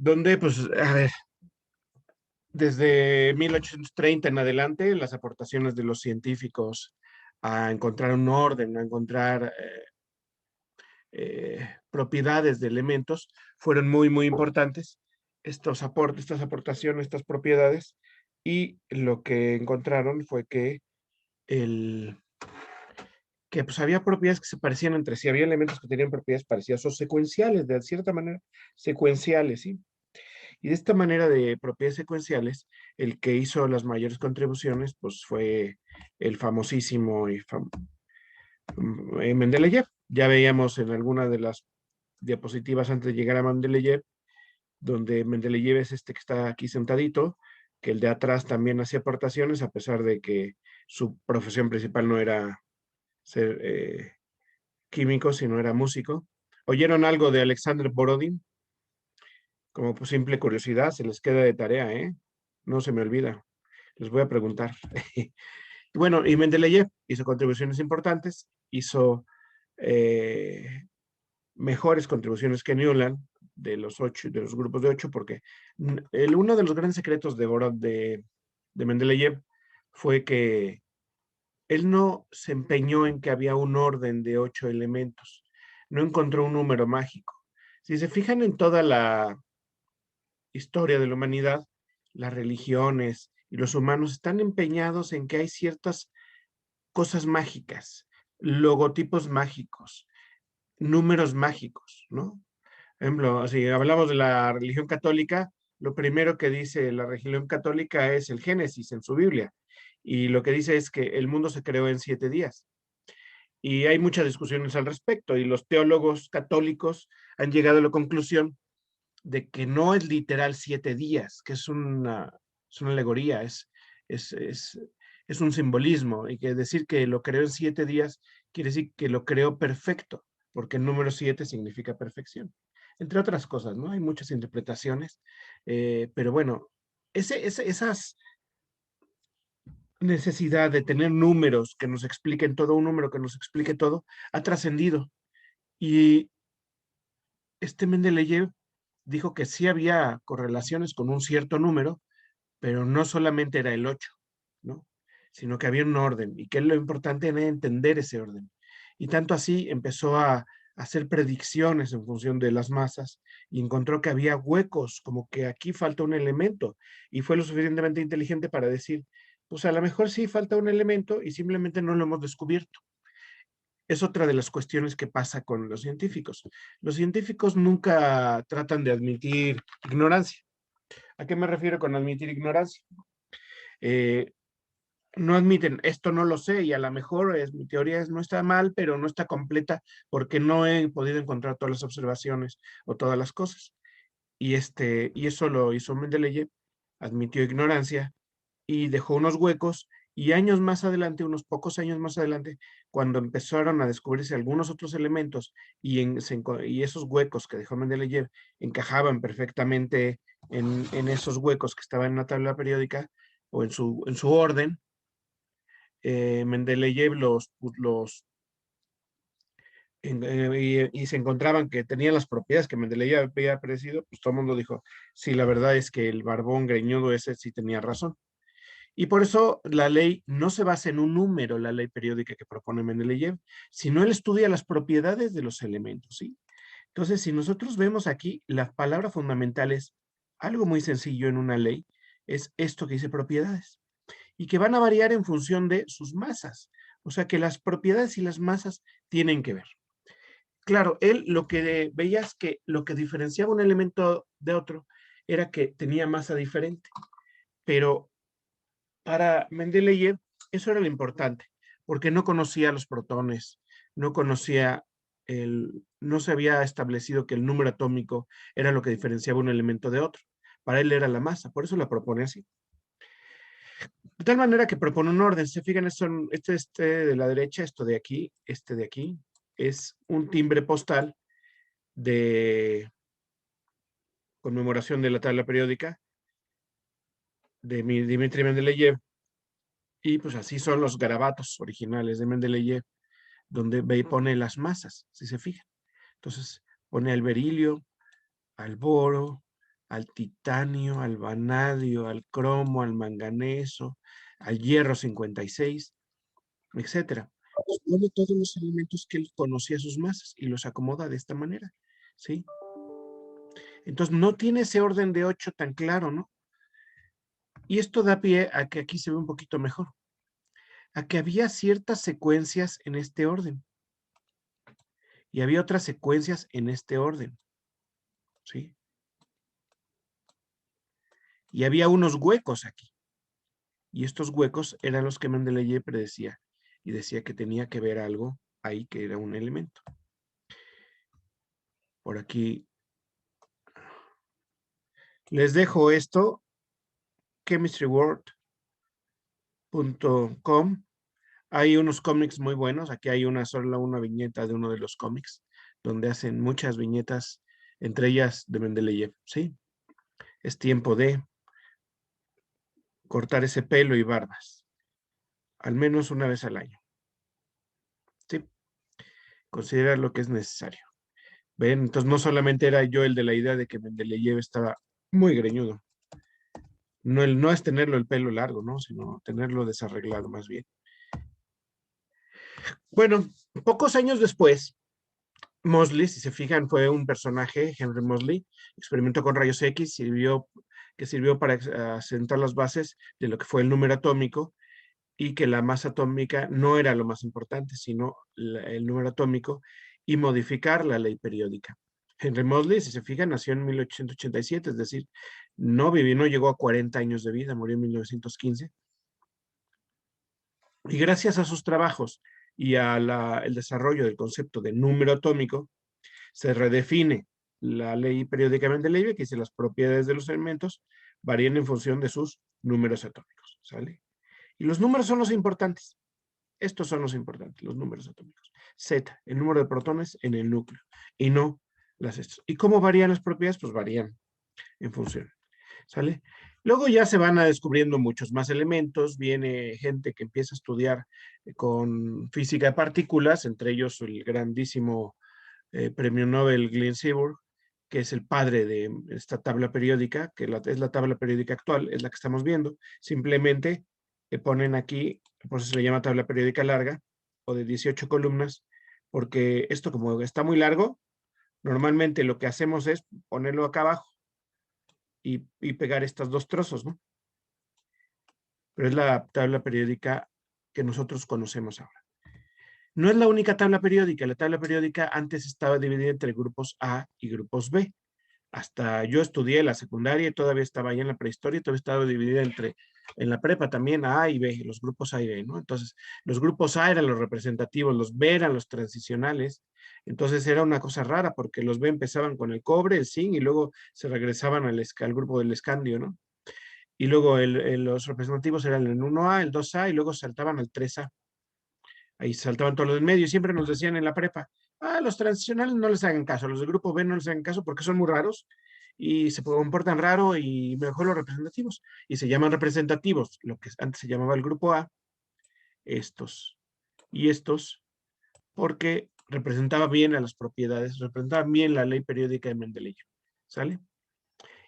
donde, pues, a ver, desde 1830 en adelante, las aportaciones de los científicos a encontrar un orden, a encontrar propiedades de elementos, fueron muy, muy importantes. Estos aportes, estas aportaciones, estas propiedades, y lo que encontraron fue el, que pues había propiedades que se parecían entre sí, había elementos que tenían propiedades parecidas o secuenciales, de cierta manera, secuenciales, ¿sí? Y de esta manera de propiedades secuenciales, el que hizo las mayores contribuciones, pues fue el famosísimo Mendeleev. Ya veíamos en alguna de las diapositivas antes de llegar a Mendeleev, donde Mendeleev es este que está aquí sentadito, que el de atrás también hacía aportaciones, a pesar de que su profesión principal no era ser químico, sino era músico. ¿Oyeron algo de Alexander Borodin? Como por simple curiosidad, se les queda de tarea, ¿eh? No se me olvida. Les voy a preguntar. Bueno, y Mendeleev hizo contribuciones importantes, hizo eh, mejores contribuciones que Newland de los ocho, de los grupos de ocho, porque uno de los grandes secretos de Mendeleev fue que él no se empeñó en que había un orden de ocho elementos, no encontró un número mágico. Si se fijan en toda la historia de la humanidad, las religiones y los humanos están empeñados en que hay ciertas cosas mágicas, logotipos mágicos, números mágicos, ¿no? Por ejemplo, si hablamos de la religión católica, lo primero que dice la religión católica es el Génesis en su Biblia. Y lo que dice es que el mundo se creó en 7 días. Y hay muchas discusiones al respecto. Y los teólogos católicos han llegado a la conclusión de que no es literal 7 días, que es una alegoría, es, es, es un simbolismo. Y que decir que lo creó en 7 días quiere decir que lo creó perfecto, porque el número 7 significa perfección. Entre otras cosas, ¿no? Hay muchas interpretaciones, pero bueno, esas necesidad de tener números que nos expliquen todo, un número que nos explique todo, ha trascendido. Y este Mendeleev dijo que sí había correlaciones con un cierto número, pero no solamente era el 8, ¿no? Sino que había un orden y que lo importante era entender ese orden. Y tanto así empezó a hacer predicciones en función de las masas y encontró que había huecos, como que aquí falta un elemento, y fue lo suficientemente inteligente para decir, pues a lo mejor sí falta un elemento y simplemente no lo hemos descubierto. Es otra de las cuestiones que pasa con los científicos. Los científicos nunca tratan de admitir ignorancia. ¿A qué me refiero con admitir ignorancia? Eh, no admiten, esto no lo sé y a lo mejor mi teoría no está mal, pero no está completa porque no he podido encontrar todas las observaciones o todas las cosas. Y eso lo hizo Mendeleev, admitió ignorancia y dejó unos huecos, y años más adelante, unos pocos años más adelante, cuando empezaron a descubrirse algunos otros elementos y esos huecos que dejó Mendeleev encajaban perfectamente en esos huecos que estaban en la tabla periódica o en su orden, Mendeleev y se encontraban que tenían las propiedades que Mendeleev había predecido, pues todo el mundo dijo, sí, la verdad es que el barbón greñudo ese sí tenía razón. Y por eso la ley no se basa en un número, la ley periódica que propone Mendeleev, sino él estudia las propiedades de los elementos, ¿sí? Entonces, si nosotros vemos aquí, la palabra fundamental es algo muy sencillo en una ley, es esto que dice propiedades, y que van a variar en función de sus masas. O sea que las propiedades y las masas tienen que ver. Claro, él lo que veía es que lo que diferenciaba un elemento de otro era que tenía masa diferente, pero para Mendeleev eso era lo importante, porque no conocía los protones, no conocía no se había establecido que el número atómico era lo que diferenciaba un elemento de otro. Para él era la masa, por eso la propone así. De tal manera que propone un orden. Se fijan, este de la derecha, esto de aquí, este de aquí, es un timbre postal de conmemoración de la tabla periódica de Dmitri Mendeleev. Y pues así son los garabatos originales de Mendeleev, donde ve y pone las masas, si se fijan. Entonces pone al berilio, al boro, al titanio, al vanadio, al cromo, al manganeso, al hierro 56, etcétera. Pone todos los elementos que él conocía sus masas y los acomoda de esta manera, ¿sí? Entonces no tiene ese orden de 8 tan claro, ¿no? Y esto da pie a que aquí se ve un poquito mejor, a que había ciertas secuencias en este orden y había otras secuencias en este orden, ¿sí? Y había unos huecos aquí. Y estos huecos eran los que Mendeleev predecía y decía que tenía que ver algo ahí que era un elemento. Por aquí les dejo esto, chemistryworld.com. Hay unos cómics muy buenos. Aquí hay una viñeta de uno de los cómics, donde hacen muchas viñetas, entre ellas de Mendeleev, ¿sí? Es tiempo de cortar ese pelo y barbas, al menos una vez al año, ¿sí? Considerar lo que es necesario. ¿Ven? Entonces no solamente era yo el de la idea de que Mendeleev estaba muy greñudo. No es tenerlo el pelo largo, ¿no? Sino tenerlo desarreglado más bien. Bueno, pocos años después, Moseley, si se fijan, fue un personaje, Henry Moseley, experimentó con rayos X, que sirvió para asentar las bases de lo que fue el número atómico y que la masa atómica no era lo más importante, sino el número atómico y modificar la ley periódica. Henry Moseley, si se fijan, nació en 1887, es decir, no llegó a 40 años de vida, murió en 1915. Y gracias a sus trabajos y el desarrollo del concepto de número atómico, se redefine la ley periódica de Mendeleev, que dice las propiedades de los elementos varían en función de sus números atómicos, ¿sale? Y los números son los importantes. Estos son los importantes, los números atómicos. Z, el número de protones en el núcleo, y no las estos. ¿Y cómo varían las propiedades? Pues varían en función, ¿sale? Luego ya se van descubriendo muchos más elementos, viene gente que empieza a estudiar con física de partículas, entre ellos el grandísimo premio Nobel Glenn Seaborg, que es el padre de esta tabla periódica, que es la tabla periódica actual, es la que estamos viendo. Simplemente ponen aquí, por eso se le llama tabla periódica larga, o de 18 columnas, porque esto como está muy largo, normalmente lo que hacemos es ponerlo acá abajo y pegar estos dos trozos, ¿no? Pero es la tabla periódica que nosotros conocemos ahora. No es la única tabla periódica. La tabla periódica antes estaba dividida entre grupos A y grupos B. Hasta yo estudié la secundaria y todavía estaba ahí en la prehistoria y todavía estaba dividida en la prepa también A y B, los grupos A y B, ¿no? Entonces, los grupos A eran los representativos, los B eran los transicionales. Entonces era una cosa rara porque los B empezaban con el cobre, el zinc y luego se regresaban al grupo del escandio, ¿no? Y luego los representativos eran el 1A, el 2A y luego saltaban al 3A. Ahí saltaban todos los del medio y siempre nos decían en la prepa, los transicionales no les hagan caso, los del grupo B no les hagan caso porque son muy raros y se comportan raro y mejor los representativos. Y se llaman representativos, lo que antes se llamaba el grupo A, estos y estos, porque representaba bien a las propiedades, representaba bien la ley periódica de Mendeleev, ¿sale?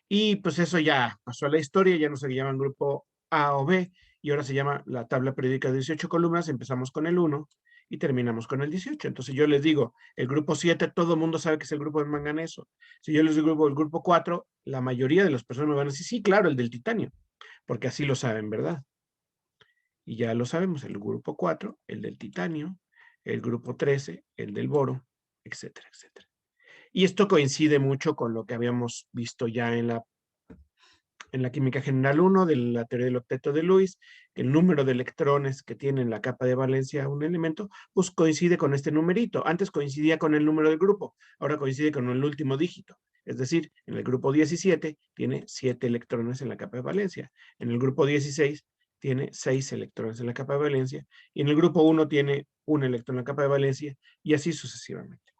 Y pues eso ya pasó a la historia, ya no se llaman grupo A o B, y ahora se llama la tabla periódica de 18 columnas, empezamos con el 1 y terminamos con el 18. Entonces yo les digo, el grupo 7, todo el mundo sabe que es el grupo del manganeso. Si yo les digo el grupo 4, la mayoría de las personas me van a decir, sí, claro, el del titanio, porque así lo saben, ¿verdad? Y ya lo sabemos, el grupo 4, el del titanio, el grupo 13, el del boro, etcétera, etcétera. Y esto coincide mucho con lo que habíamos visto ya en la química general 1 de la teoría del octeto de Lewis, el número de electrones que tiene en la capa de valencia un elemento, pues coincide con este numerito. Antes coincidía con el número del grupo, ahora coincide con el último dígito. Es decir, en el grupo 17 tiene 7 electrones en la capa de valencia. En el grupo 16 tiene 6 electrones en la capa de valencia. Y en el grupo 1 tiene un electrón en la capa de valencia y así sucesivamente.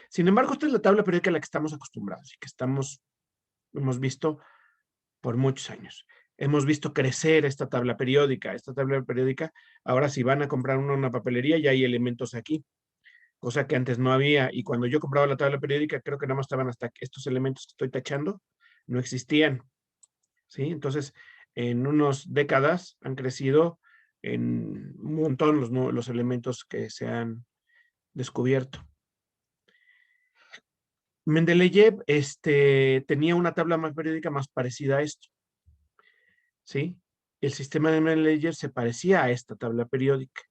Sin embargo, esta es la tabla periódica a la que estamos acostumbrados y que hemos visto por muchos años. Hemos visto crecer esta tabla periódica. Esta tabla periódica, ahora si van a comprar una papelería, ya hay elementos aquí, cosa que antes no había. Y cuando yo compraba la tabla periódica, creo que nada más estaban hasta estos elementos que estoy tachando, no existían, ¿sí? Entonces, en unas décadas han crecido en un montón los elementos que se han descubierto. Mendeleev tenía una tabla más periódica más parecida a esto, ¿sí? El sistema de Mendeleev se parecía a esta tabla periódica.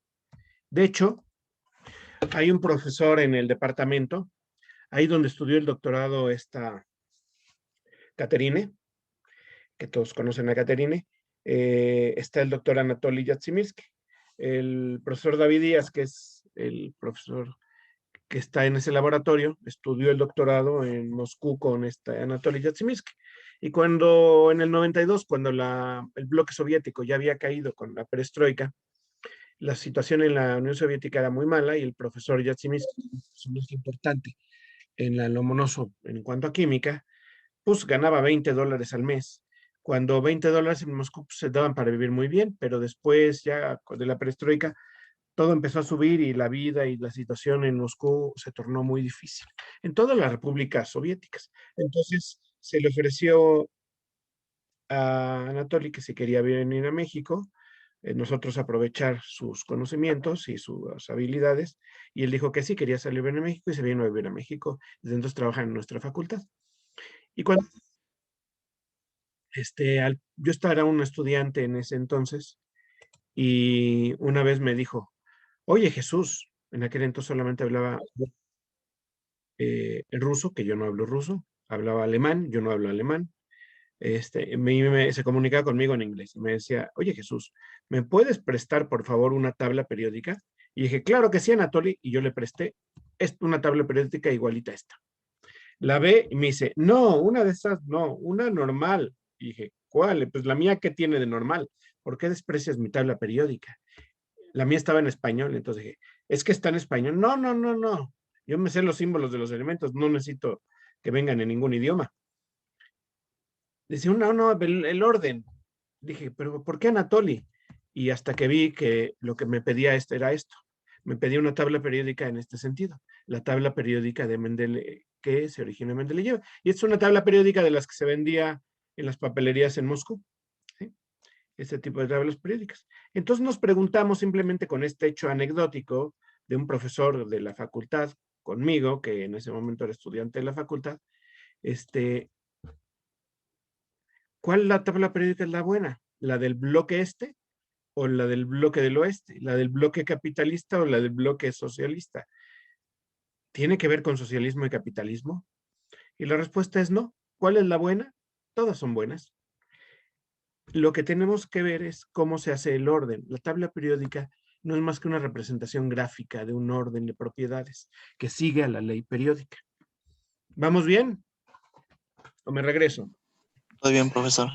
De hecho, hay un profesor en el departamento, ahí donde estudió el doctorado esta Caterine, que todos conocen a Caterine, está el doctor Anatoly Yatsimirsky. El profesor David Díaz, que es el profesor que está en ese laboratorio, estudió el doctorado en Moscú con Anatoly Yatsimirsky. Y cuando en el 92, cuando el bloque soviético ya había caído con la perestroika, la situación en la Unión Soviética era muy mala y el profesor Yatsimirsky, un muy importante en la Lomonosov en cuanto a química, pues ganaba $20 al mes. Cuando $20 en Moscú pues, se daban para vivir muy bien, pero después ya de la perestroika todo empezó a subir y la vida y la situación en Moscú se tornó muy difícil en todas las repúblicas soviéticas. Entonces se le ofreció a Anatoly que si quería venir a México, nosotros aprovechar sus conocimientos y sus habilidades, y él dijo que sí, quería salir a vivir a México y se vino a vivir a México. Desde entonces trabaja en nuestra facultad. Y cuando yo estaba un estudiante en ese entonces, y una vez me dijo, oye Jesús, en aquel entonces solamente hablaba en ruso, que yo no hablo ruso, hablaba alemán, yo no hablo alemán, se comunicaba conmigo en inglés y me decía, oye Jesús, ¿me puedes prestar por favor una tabla periódica? Y dije, claro que sí, Anatoly, y yo le presté una tabla periódica igualita a esta. La ve y me dice, no, una de esas, no, una normal. Y dije, ¿cuál? Pues la mía, ¿qué tiene de normal? ¿Por qué desprecias mi tabla periódica? La mía estaba en español, entonces dije, es que está en español. No, no, no, no. Yo me sé los símbolos de los elementos, no necesito que vengan en ningún idioma. Decía, no, no, el orden. Dije, pero ¿por qué Anatoly? Y hasta que vi que lo que me pedía era esto. Me pedía una tabla periódica en este sentido. La tabla periódica de Mendeleev, que se origina en Mendeleev. Y es una tabla periódica de las que se vendía en las papelerías en Moscú. ¿Sí? Este tipo de tablas periódicas. Entonces nos preguntamos simplemente con este hecho anecdótico de un profesor de la facultad conmigo, que en ese momento era estudiante de la facultad, ¿cuál la tabla periódica es la buena? ¿La del bloque este o la del bloque del oeste? ¿La del bloque capitalista o la del bloque socialista? ¿Tiene que ver con socialismo y capitalismo? Y la respuesta es no. ¿Cuál es la buena? Todas son buenas. Lo que tenemos que ver es cómo se hace el orden. La tabla periódica no es más que una representación gráfica de un orden de propiedades que sigue a la ley periódica. ¿Vamos bien? ¿O me regreso? Todo bien, profesor.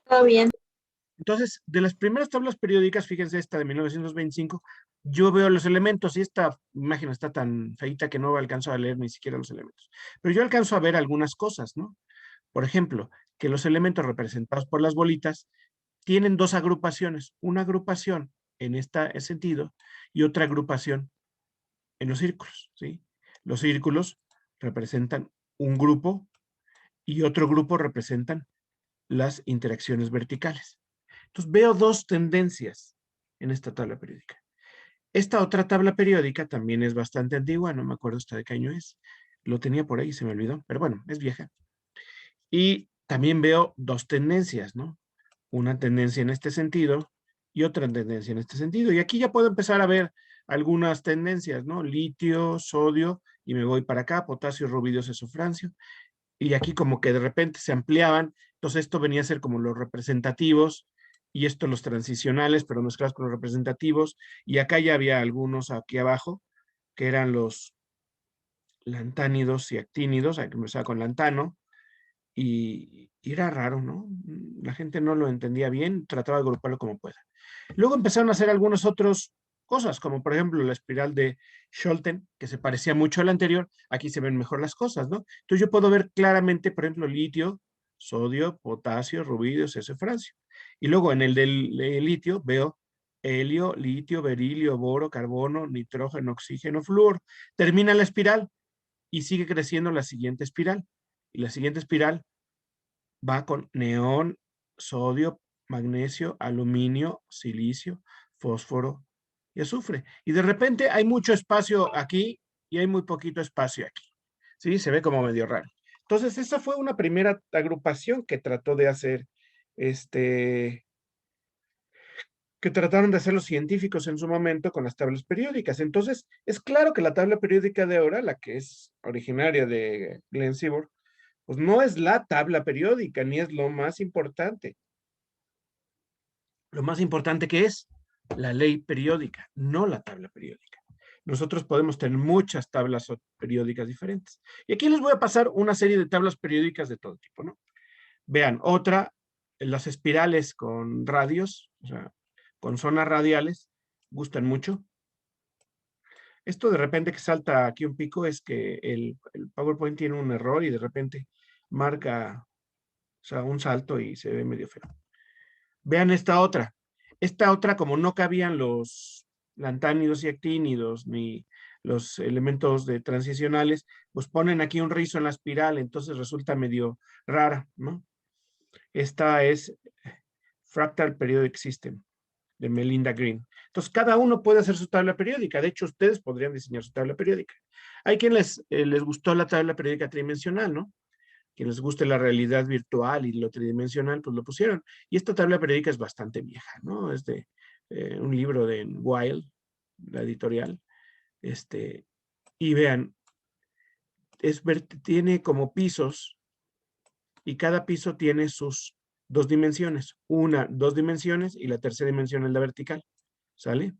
Todo bien. Entonces, de las primeras tablas periódicas, fíjense esta de 1925, yo veo los elementos y esta imagen está tan feita que no alcanzo a leer ni siquiera los elementos. Pero yo alcanzo a ver algunas cosas, ¿no? Por ejemplo, que los elementos representados por las bolitas tienen dos agrupaciones. Una agrupación en este sentido y otra agrupación en los círculos, ¿sí? Los círculos representan un grupo y otro grupo representan las interacciones verticales. Entonces veo dos tendencias en esta tabla periódica. Esta otra tabla periódica también es bastante antigua, no me acuerdo hasta de qué año es. Lo tenía por ahí, se me olvidó, pero bueno, es vieja. Y también veo dos tendencias, ¿no? Una tendencia en este sentido y otra tendencia en este sentido. Y aquí ya puedo empezar a ver algunas tendencias, ¿no? Litio, sodio, y me voy para acá, potasio, rubidio, sesofrancio. Y aquí como que de repente se ampliaban. Entonces esto venía a ser como los representativos y esto los transicionales, pero mezclados con los representativos. Y acá ya había algunos aquí abajo, que eran los lantánidos y actínidos, aquí empezaba con lantano, y era raro, ¿no? La gente no lo entendía bien, trataba de agruparlo como pueda. Luego empezaron a hacer algunas otras cosas, como por ejemplo la espiral de Scholten, que se parecía mucho a la anterior. Aquí se ven mejor las cosas, ¿no? Entonces yo puedo ver claramente, por ejemplo, litio, sodio, potasio, rubidio, francio. Y luego en el del litio veo helio, litio, berilio, boro, carbono, nitrógeno, oxígeno, flúor. Termina la espiral y sigue creciendo la siguiente espiral. Y la siguiente espiral va con neón, sodio, magnesio, aluminio, silicio, fósforo y azufre. Y de repente hay mucho espacio aquí y hay muy poquito espacio aquí. ¿Sí? Se ve como medio raro. Entonces, esa fue una primera agrupación que trató de hacer, que trataron de hacer los científicos en su momento con las tablas periódicas. Entonces, es claro que la tabla periódica de ahora, la que es originaria de Glenn Seaborg, pues no es la tabla periódica, ni es lo más importante. Lo más importante que es la ley periódica, no la tabla periódica. Nosotros podemos tener muchas tablas periódicas diferentes. Y aquí les voy a pasar una serie de tablas periódicas de todo tipo, ¿no? Vean, otra, las espirales con radios, o sea, con zonas radiales, gustan mucho. Esto de repente que salta aquí un pico es que el PowerPoint tiene un error y de repente marca, o sea, un salto y se ve medio feo. Vean esta otra. Esta otra, como no cabían los lantánidos y actínidos ni los elementos de transicionales, pues ponen aquí un rizo en la espiral, entonces resulta medio rara, ¿no? Esta es Fractal Periodic System de Melinda Green. Entonces, cada uno puede hacer su tabla periódica. De hecho, ustedes podrían diseñar su tabla periódica. Hay quienes les gustó la tabla periódica tridimensional, ¿no? Quienes les guste la realidad virtual y lo tridimensional, pues lo pusieron. Y esta tabla periódica es bastante vieja, ¿no? Es de un libro de Wild, la editorial. Y vean, tiene como pisos y cada piso tiene sus dos dimensiones. Una, dos dimensiones y la tercera dimensión es la vertical. ¿Sale?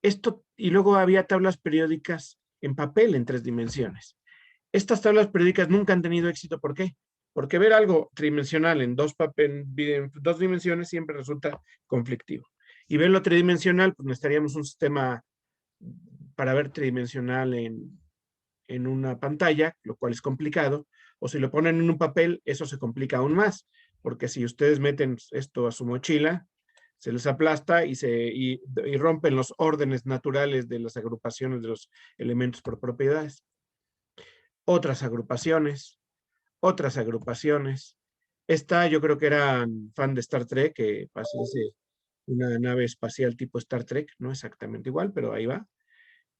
Esto, y luego había tablas periódicas en papel en 3 dimensiones. Estas tablas periódicas nunca han tenido éxito. ¿Por qué? Porque ver algo tridimensional en dos dimensiones siempre resulta conflictivo. Y verlo tridimensional, pues necesitaríamos un sistema para ver tridimensional en una pantalla, lo cual es complicado. O si lo ponen en un papel, eso se complica aún más. Porque si ustedes meten esto a su mochila, se les aplasta y rompen los órdenes naturales de las agrupaciones de los elementos por propiedades. Otras agrupaciones. Esta yo creo que eran fan de Star Trek, que parece una nave espacial tipo Star Trek, no exactamente igual, pero ahí va.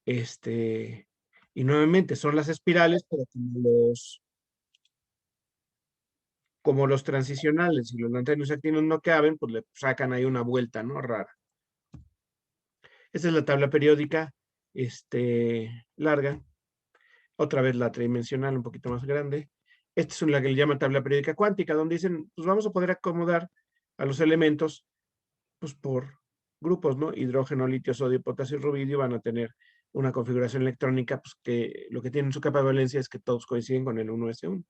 Y nuevamente son las espirales, pero como los transicionales y los lantánidos actinos no caben, pues le sacan ahí una vuelta, ¿no? Rara. Esta es la tabla periódica, larga. Otra vez la tridimensional, un poquito más grande. Esta es la que le llaman tabla periódica cuántica, donde dicen, pues vamos a poder acomodar a los elementos, pues por grupos, ¿no? Hidrógeno, litio, sodio, potasio y rubidio van a tener una configuración electrónica, pues que lo que tienen su capa de valencia es que todos coinciden con el 1s1.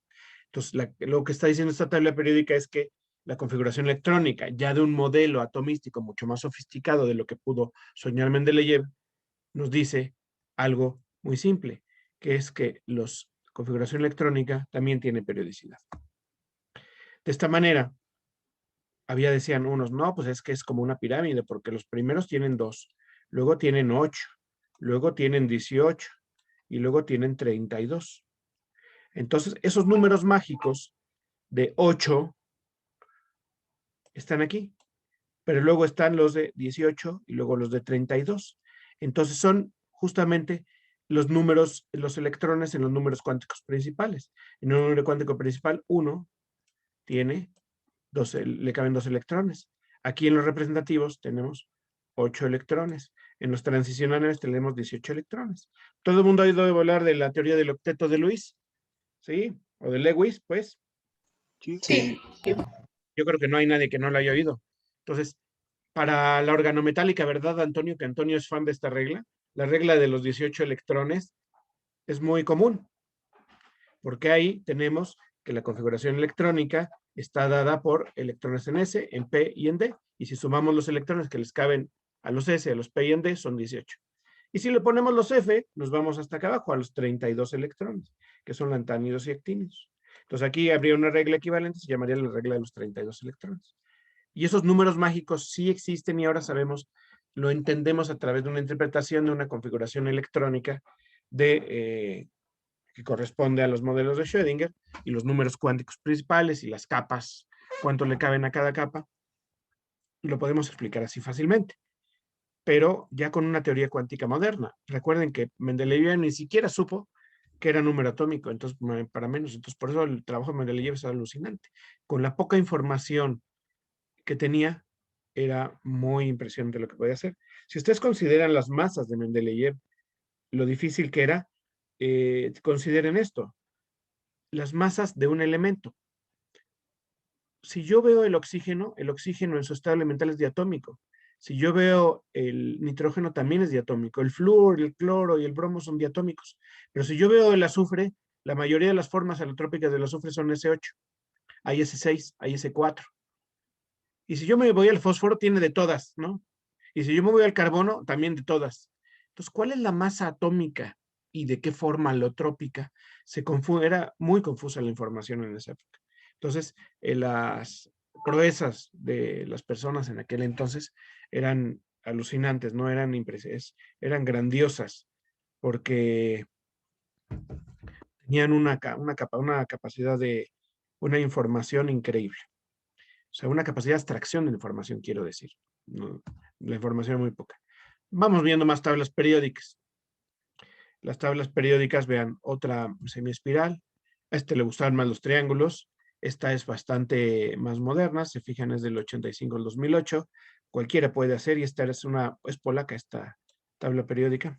Entonces, lo que está diciendo esta tabla periódica es que la configuración electrónica, ya de un modelo atomístico mucho más sofisticado de lo que pudo soñar Mendeleev, nos dice algo muy simple, que es que la configuración electrónica también tiene periodicidad. De esta manera, decían unos, no, pues es que es como una pirámide, porque los primeros tienen 2, luego tienen 8, luego tienen 18 y luego tienen 32. Entonces, esos números mágicos de 8 están aquí, pero luego están los de 18 y luego los de 32. Entonces, son justamente los números, los electrones en los números cuánticos principales. En un número cuántico principal, 1 tiene le caben 2 electrones. Aquí en los representativos tenemos 8 electrones. En los transicionales tenemos 18 electrones. Todo el mundo ha ido a volar de la teoría del octeto de Lewis, ¿sí? O de Lewis, pues. Sí. Yo creo que no hay nadie que no lo haya oído. Entonces, para la organometálica, ¿verdad, Antonio? Que Antonio es fan de esta regla. La regla de los 18 electrones es muy común, porque ahí tenemos que la configuración electrónica está dada por electrones en S, en P y en D. Y si sumamos los electrones que les caben a los S, a los P y en D, son 18. Y si le ponemos los F, nos vamos hasta acá abajo, a los 32 electrones, que son lantánidos y actínidos. Entonces aquí habría una regla equivalente, se llamaría la regla de los 32 electrones. Y esos números mágicos sí existen y ahora sabemos, lo entendemos a través de una interpretación de una configuración electrónica de que corresponde a los modelos de Schrödinger, y los números cuánticos principales y las capas, cuánto le caben a cada capa, y lo podemos explicar así fácilmente, pero ya con una teoría cuántica moderna. Recuerden que Mendeleev ni siquiera supo que era número atómico, entonces para menos, entonces por eso el trabajo de Mendeleev es alucinante. Con la poca información que tenía, era muy impresionante lo que podía hacer. Si ustedes consideran las masas de Mendeleev, lo difícil que era, consideren esto, las masas de un elemento. Si yo veo el oxígeno en su estado elemental es diatómico. Si yo veo el nitrógeno también es diatómico. El flúor, el cloro y el bromo son diatómicos. Pero si yo veo el azufre, la mayoría de las formas alotrópicas del azufre son S8. Hay S6, hay S4. Y si yo me voy al fósforo, tiene de todas, ¿no? Y si yo me voy al carbono, también de todas. Entonces, ¿cuál es la masa atómica y de qué forma alotrópica? Era muy confusa la información en esa época. Entonces, las proezas de las personas en aquel entonces eran alucinantes, no eran impresionantes, eran grandiosas, porque tenían una capacidad de una información increíble. O sea, una capacidad de abstracción de la información, quiero decir. No, la información es muy poca. Vamos viendo más tablas periódicas. Las tablas periódicas, vean, otra semiespiral. A este le gustaban más los triángulos. Esta es bastante más moderna. Se fijan, es del 85 al 2008. Cualquiera puede hacer, y esta es polaca, esta tabla periódica.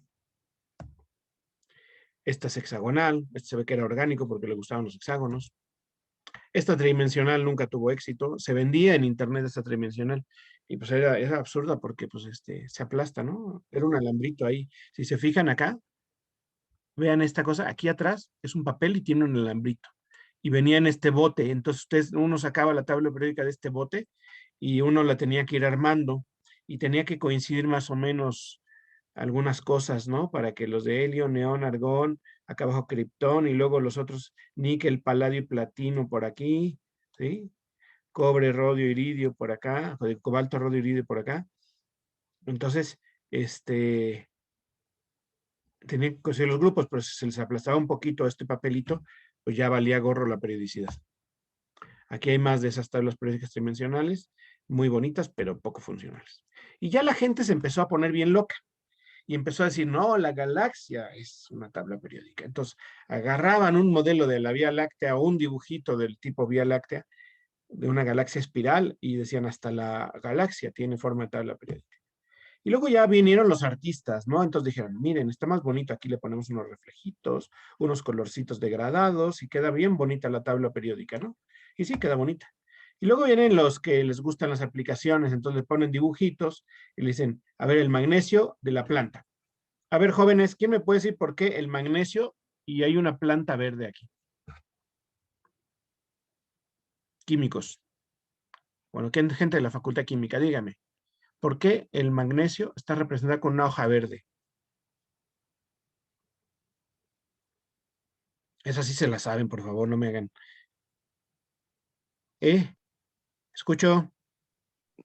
Esta es hexagonal. Este se ve que era orgánico porque le gustaban los hexágonos. Esta tridimensional nunca tuvo éxito. Se vendía en internet esta tridimensional y pues era absurda porque pues se aplasta, ¿no? Era un alambrito ahí. Si se fijan acá, vean esta cosa, aquí atrás es un papel y tiene un alambrito. Y venía en este bote, entonces uno sacaba la tabla periódica de este bote y uno la tenía que ir armando y tenía que coincidir más o menos algunas cosas, ¿no? Para que los de helio, neón, argón, acá abajo criptón y luego los otros níquel, paladio y platino por aquí, ¿sí? Cobre, rodio, iridio por acá, cobalto, rodio, iridio por acá. Entonces, tenían que conseguir los grupos, pero si se les aplastaba un poquito este papelito, pues ya valía gorro la periodicidad. Aquí hay más de esas tablas periódicas tridimensionales, muy bonitas, pero poco funcionales. Y ya la gente se empezó a poner bien loca y empezó a decir, no, la galaxia es una tabla periódica. Entonces, agarraban un modelo de la Vía Láctea o un dibujito del tipo Vía Láctea, de una galaxia espiral, y decían, hasta la galaxia tiene forma de tabla periódica. Y luego ya vinieron los artistas, ¿no? Entonces dijeron, miren, está más bonito, aquí le ponemos unos reflejitos, unos colorcitos degradados, y queda bien bonita la tabla periódica, ¿no? Y sí, queda bonita. Y luego vienen los que les gustan las aplicaciones, entonces le ponen dibujitos y le dicen, a ver, el magnesio de la planta. A ver, jóvenes, ¿quién me puede decir por qué el magnesio y hay una planta verde aquí? Químicos. Bueno, gente de la Facultad de Química, dígame, ¿por qué el magnesio está representado con una hoja verde? Esa sí se la saben, por favor, no me hagan. ¿Eh? ¿Escucho?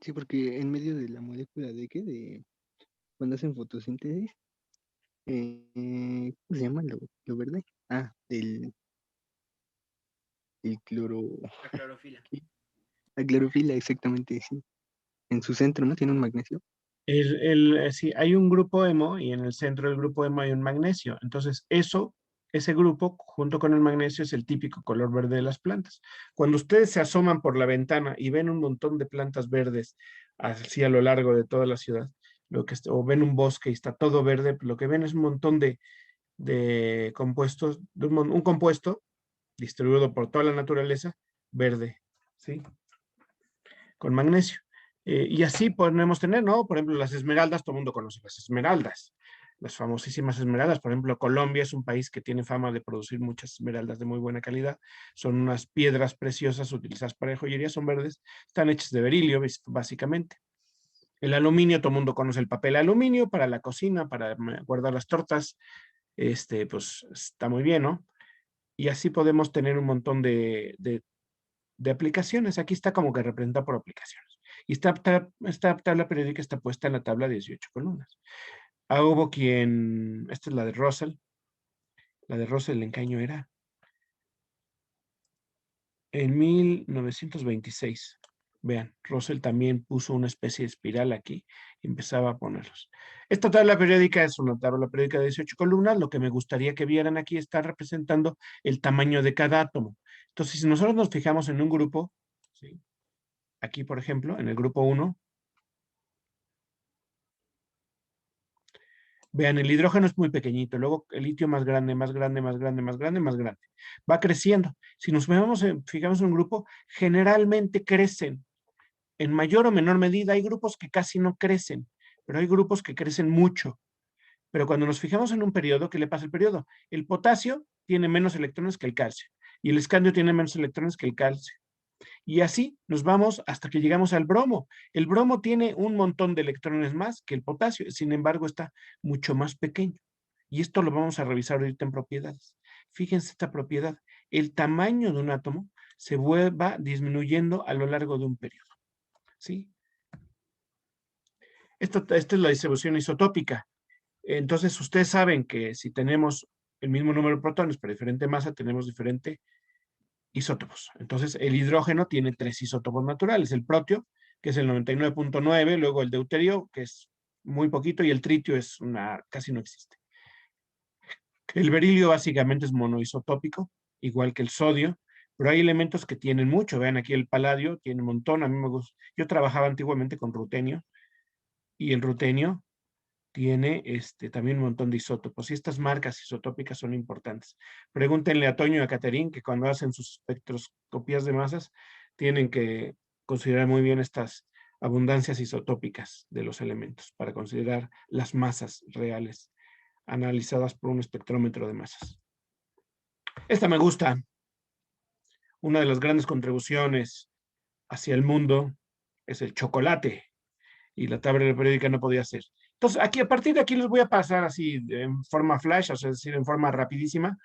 Sí, porque en medio de la molécula de qué, de cuando hacen fotosíntesis, ¿cómo se llama lo verde? Ah, el cloro, La clorofila. ¿qué? La clorofila, exactamente, sí. En su centro, ¿no? Tiene un magnesio. Sí, hay un grupo hemo y en el centro del grupo hemo hay un magnesio. Entonces, ese grupo, junto con el magnesio, es el típico color verde de las plantas. Cuando ustedes se asoman por la ventana y ven un montón de plantas verdes así a lo largo de toda la ciudad, o ven un bosque y está todo verde, lo que ven es un montón de compuestos, un compuesto distribuido por toda la naturaleza, verde, ¿sí? Con magnesio. Y así podemos tener, ¿no? Por ejemplo, las esmeraldas, todo el mundo conoce las esmeraldas, las famosísimas esmeraldas. Por ejemplo, Colombia es un país que tiene fama de producir muchas esmeraldas de muy buena calidad. Son unas piedras preciosas utilizadas para joyería, son verdes, están hechas de berilio, básicamente. El aluminio, todo el mundo conoce el papel aluminio para la cocina, para guardar las tortas, pues está muy bien, ¿no? Y así podemos tener un montón de aplicaciones. Aquí está como que representa por aplicaciones. Y esta tabla periódica está puesta en la tabla de 18 columnas. Hubo esta es la de Russell, La de Russell, ¿en qué año era? En 1926. Vean, Russell también puso una especie de espiral aquí y empezaba a ponerlos. Esta tabla periódica es una tabla periódica de 18 columnas. Lo que me gustaría que vieran aquí está representando el tamaño de cada átomo. Entonces, si nosotros nos fijamos en un grupo, ¿sí? Aquí, por ejemplo, en el grupo 1, vean, el hidrógeno es muy pequeñito, luego el litio más grande, más grande, más grande, más grande, más grande. Va creciendo. Si nos fijamos en un grupo, generalmente crecen en mayor o menor medida. Hay grupos que casi no crecen, pero hay grupos que crecen mucho. Pero cuando nos fijamos en un periodo, ¿qué le pasa al periodo? El potasio tiene menos electrones que el calcio y el escandio tiene menos electrones que el calcio. Y así nos vamos hasta que llegamos al bromo. El bromo tiene un montón de electrones más que el potasio, sin embargo está mucho más pequeño. Y esto lo vamos a revisar ahorita en propiedades. Fíjense esta propiedad. El tamaño de un átomo se va disminuyendo a lo largo de un periodo. ¿Sí? Esta es la distribución isotópica. Entonces, ustedes saben que si tenemos el mismo número de protones, pero diferente masa, tenemos diferentes isótopos. Entonces, el hidrógeno tiene 3 isótopos naturales. El proteo, que es el 99.9, luego el deuterio, que es muy poquito, y el tritio casi no existe. El berilio básicamente es monoisotópico, igual que el sodio, pero hay elementos que tienen mucho. Vean aquí el paladio, tiene un montón. A mí me gusta. Yo trabajaba antiguamente con rutenio, y el rutenio tiene también un montón de isótopos, y estas marcas isotópicas son importantes. Pregúntenle a Toño y a Caterín que cuando hacen sus espectroscopías de masas tienen que considerar muy bien estas abundancias isotópicas de los elementos para considerar las masas reales analizadas por un espectrómetro de masas. Esta me gusta. Una de las grandes contribuciones hacia el mundo es el chocolate, y la tabla periódica no podía ser. Entonces, aquí, a partir de aquí les voy a pasar así en forma flash, o sea, es decir, en forma rapidísima,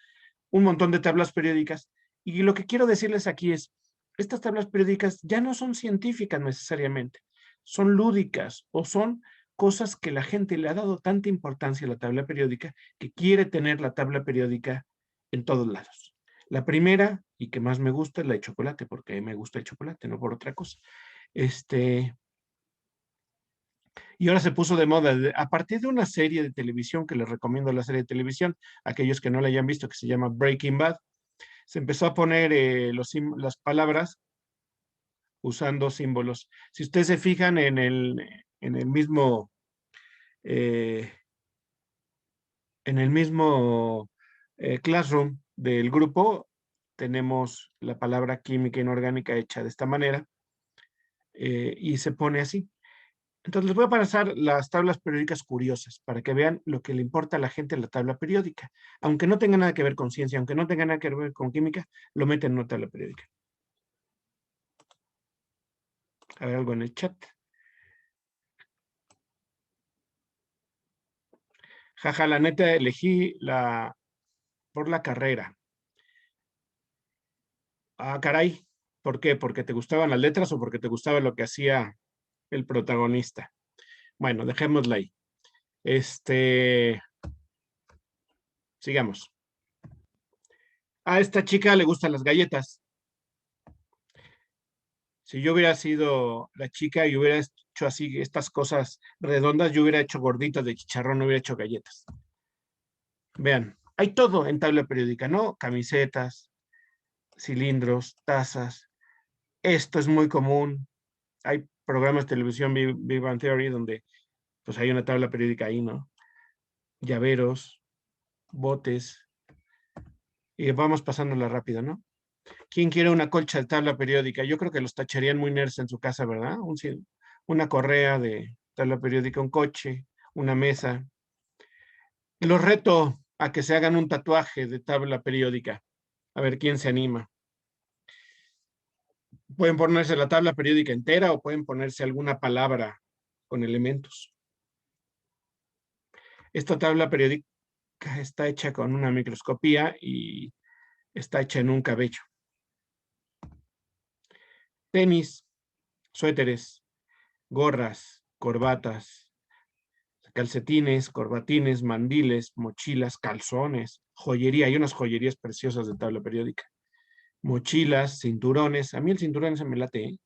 un montón de tablas periódicas. Y lo que quiero decirles aquí es, estas tablas periódicas ya no son científicas necesariamente, son lúdicas o son cosas que la gente le ha dado tanta importancia a la tabla periódica que quiere tener la tabla periódica en todos lados. La primera, y que más me gusta, es la de chocolate, porque me gusta el chocolate, no por otra cosa. Y ahora se puso de moda, a partir de una serie de televisión, que les recomiendo la serie de televisión, aquellos que no la hayan visto, que se llama Breaking Bad, se empezó a poner las palabras usando símbolos. Si ustedes se fijan eh, en el mismo classroom del grupo, tenemos la palabra química inorgánica hecha de esta manera, y se pone así. Entonces les voy a pasar las tablas periódicas curiosas para que vean lo que le importa a la gente en la tabla periódica. Aunque no tenga nada que ver con ciencia, aunque no tenga nada que ver con química, lo meten en una tabla periódica. A ver algo en el chat. Jaja, la neta elegí por la carrera. Ah, caray. ¿Por qué? ¿Porque te gustaban las letras o porque te gustaba lo que hacía el protagonista? Bueno, dejémosla ahí. Sigamos. A esta chica le gustan las galletas. Si yo hubiera sido la chica y hubiera hecho así estas cosas redondas, yo hubiera hecho gorditas de chicharrón, no hubiera hecho galletas. Vean, hay todo en tabla periódica, ¿no? Camisetas, cilindros, tazas. Esto es muy común. Hay programas de televisión, Big Bang Theory, donde pues hay una tabla periódica ahí, ¿no? Llaveros, botes, y vamos pasándola rápido, ¿no? ¿Quién quiere una colcha de tabla periódica? Yo creo que los tacharían muy nerds en su casa, ¿verdad? Una correa de tabla periódica, un coche, una mesa. Los reto a que se hagan un tatuaje de tabla periódica. A ver quién se anima. Pueden ponerse la tabla periódica entera o pueden ponerse alguna palabra con elementos. Esta tabla periódica está hecha con una microscopía y está hecha en un cabello. Tenis, suéteres, gorras, corbatas, calcetines, corbatines, mandiles, mochilas, calzones, joyería. Hay unas joyerías preciosas de tabla periódica. Mochilas, cinturones. A mí el cinturón se me late, ¿eh?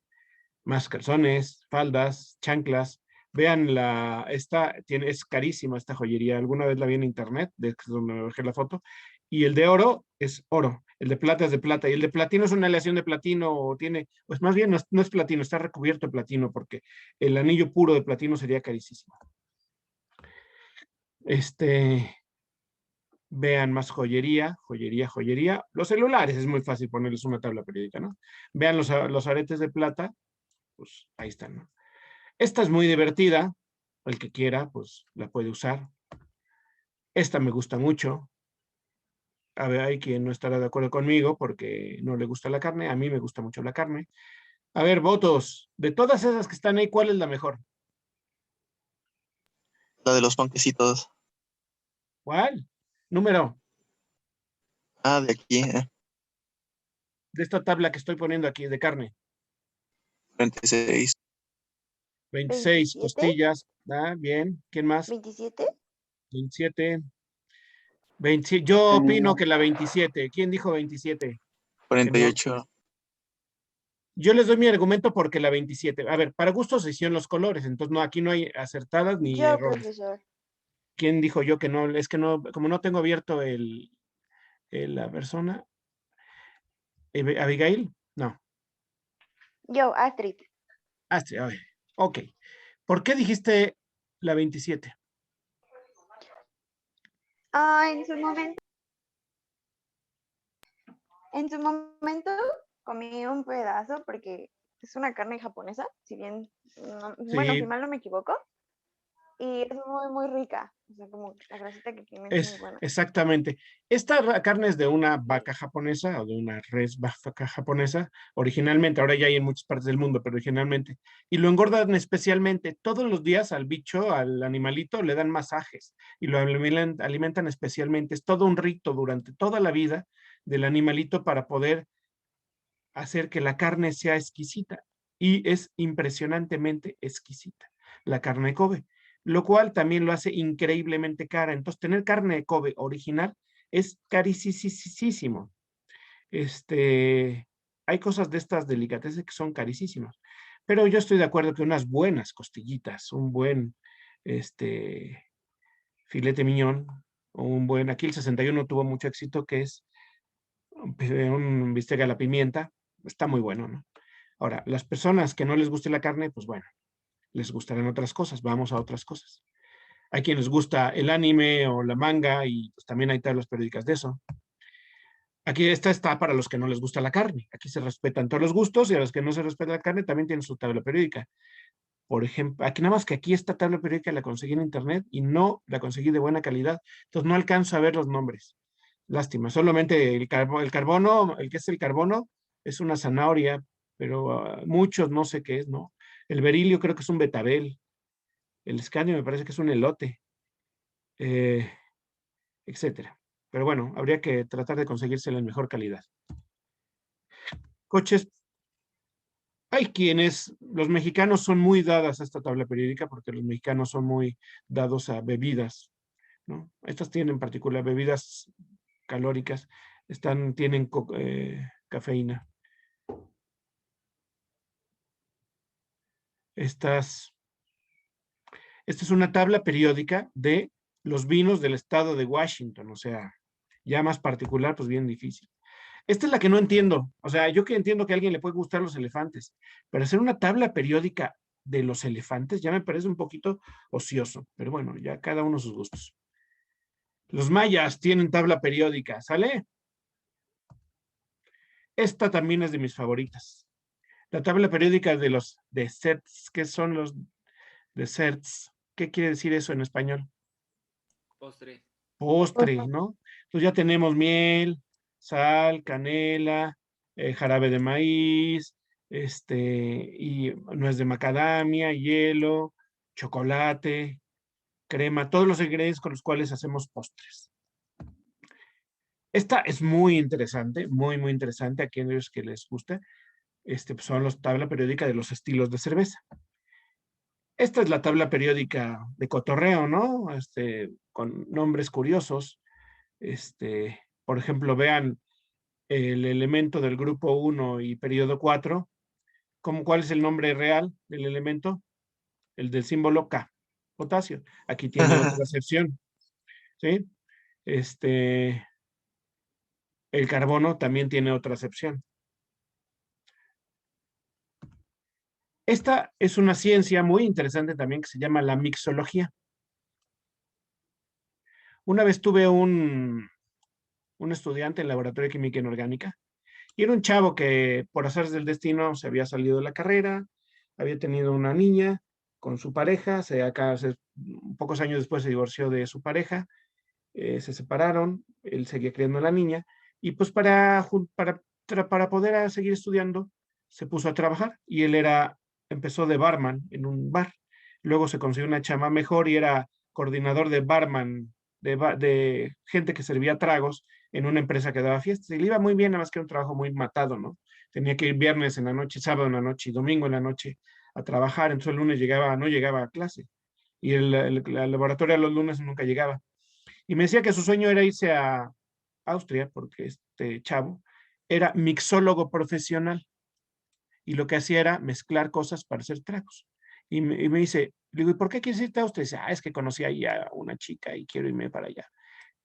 Más calzones, faldas, chanclas. Vean es carísima esta joyería. Alguna vez la vi en internet, de donde me bajé la foto. Y el de oro es oro, el de plata es de plata, y el de platino es una aleación de platino, o tiene, pues más bien no es platino, está recubierto de platino, porque el anillo puro de platino sería carísimo. Vean más joyería, joyería, joyería. Los celulares es muy fácil ponerles una tabla periódica, ¿no? Vean los aretes de plata, pues ahí están, ¿no? Esta es muy divertida, el que quiera, pues la puede usar. Esta me gusta mucho. A ver, hay quien no estará de acuerdo conmigo porque no le gusta la carne. A mí me gusta mucho la carne. A ver, votos. De todas esas que están ahí, ¿cuál es la mejor? La de los panquecitos. ¿Cuál? Número Ah, de aquí, de esta tabla que estoy poniendo aquí de carne. 46. 26 27, costillas. Ah, bien. ¿Quién más? 27. 27. 27. Yo opino que la 27. ¿Quién dijo 27? Que no. 48. Yo les doy mi argumento porque la 27. A ver, para gustos se hicieron los colores, entonces no, aquí no hay acertadas ni Yo, errores. profesor. ¿Quién dijo yo que no? Es que no, como no tengo abierto la persona. ¿Abigail? No. Yo, Astrid. Sí, a ver. Ok. ¿Por qué dijiste la 27? En su momento comí un pedazo porque es una carne japonesa, si bien, bueno, si Sí, mal no me equivoco, y es muy, muy rica. O sea, como la grasita que tiene es muy buena. exactamente. Esta carne es de una vaca japonesa o de una res vaca japonesa, originalmente, ahora ya hay en muchas partes del mundo, pero originalmente. Y lo engordan especialmente. Todos los días al bicho, al animalito, le dan masajes y lo alimentan especialmente. Es todo un rito durante toda la vida del animalito para poder hacer que la carne sea exquisita. Y es impresionantemente exquisita la carne de Kobe, lo cual también lo hace increíblemente cara. Entonces, tener carne de Kobe original es carísimo. Hay cosas de estas delicateces que son carísimas, pero yo estoy de acuerdo que unas buenas costillitas, un buen filete miñón, o aquí el 61 tuvo mucho éxito, que es un bistec a la pimienta, está muy bueno, ¿no? Ahora, las personas que no les guste la carne, pues bueno, les gustarán otras cosas, vamos a otras cosas. Hay quienes les gusta el anime o la manga y pues también hay tablas periódicas de eso. Aquí esta está para los que no les gusta la carne. Aquí se respetan todos los gustos y a los que no se respeta la carne también tienen su tabla periódica. Por ejemplo, aquí nada más que aquí esta tabla periódica la conseguí en internet y no la conseguí de buena calidad. Entonces no alcanzo a ver los nombres. Lástima. Solamente el carbono, el que es el carbono, es una zanahoria, pero muchos no sé qué es, ¿no? El berilio creo que es un betabel. El escandio me parece que es un elote, eh, etcétera. Pero bueno, habría que tratar de conseguírsela en mejor calidad. Coches, hay quienes, los mexicanos son muy dadas a esta tabla periódica porque los mexicanos son muy dados a bebidas, ¿no? Estas tienen en particular bebidas calóricas, tienen cafeína. Esta es una tabla periódica de los vinos del estado de Washington, o sea, ya más particular, pues bien difícil. Esta es la que no entiendo. O sea, yo que entiendo que a alguien le puede gustar los elefantes, pero hacer una tabla periódica de los elefantes ya me parece un poquito ocioso. Pero bueno, ya cada uno sus gustos. Los mayas tienen tabla periódica, ¿sale? Esta también es de mis favoritas. La tabla periódica de los desserts. ¿Qué son los desserts? ¿Qué quiere decir eso en español? Postre. Postre, ¿no? Entonces ya tenemos miel, sal, canela, jarabe de maíz, y nuez de macadamia, hielo, chocolate, crema, todos los ingredientes con los cuales hacemos postres. Esta es muy interesante, muy, muy interesante a quienes que les gusta. Pues son los tabla periódica de los estilos de cerveza. Esta es la tabla periódica de cotorreo, ¿no? Con nombres curiosos. Por ejemplo, vean el elemento del grupo 1 y periodo 4. ¿Cuál es el nombre real del elemento? El del símbolo K, potasio. Aquí tiene otra acepción, ¿sí? El carbono también tiene otra acepción. Esta es una ciencia muy interesante también que se llama la mixología. Una vez tuve un estudiante en laboratorio de química inorgánica y era un chavo que por azares del destino se había salido de la carrera, había tenido una niña con su pareja, pocos años después se divorció de su pareja, se separaron, él seguía criando a la niña y pues para poder seguir estudiando se puso a trabajar y empezó de barman en un bar. Luego se consiguió una chama mejor y era coordinador de barman, de gente que servía tragos en una empresa que daba fiestas. Y le iba muy bien, nada más que era un trabajo muy matado, ¿no? Tenía que ir viernes en la noche, sábado en la noche y domingo en la noche a trabajar. Entonces el lunes no llegaba a clase. Y el laboratorio a los lunes nunca llegaba. Y me decía que su sueño era irse a Austria, porque este chavo era mixólogo profesional y lo que hacía era mezclar cosas para hacer tragos. Y me dice, le digo, ¿y por qué quieres irte a Austria? Dice, es que conocí ahí a una chica y quiero irme para allá.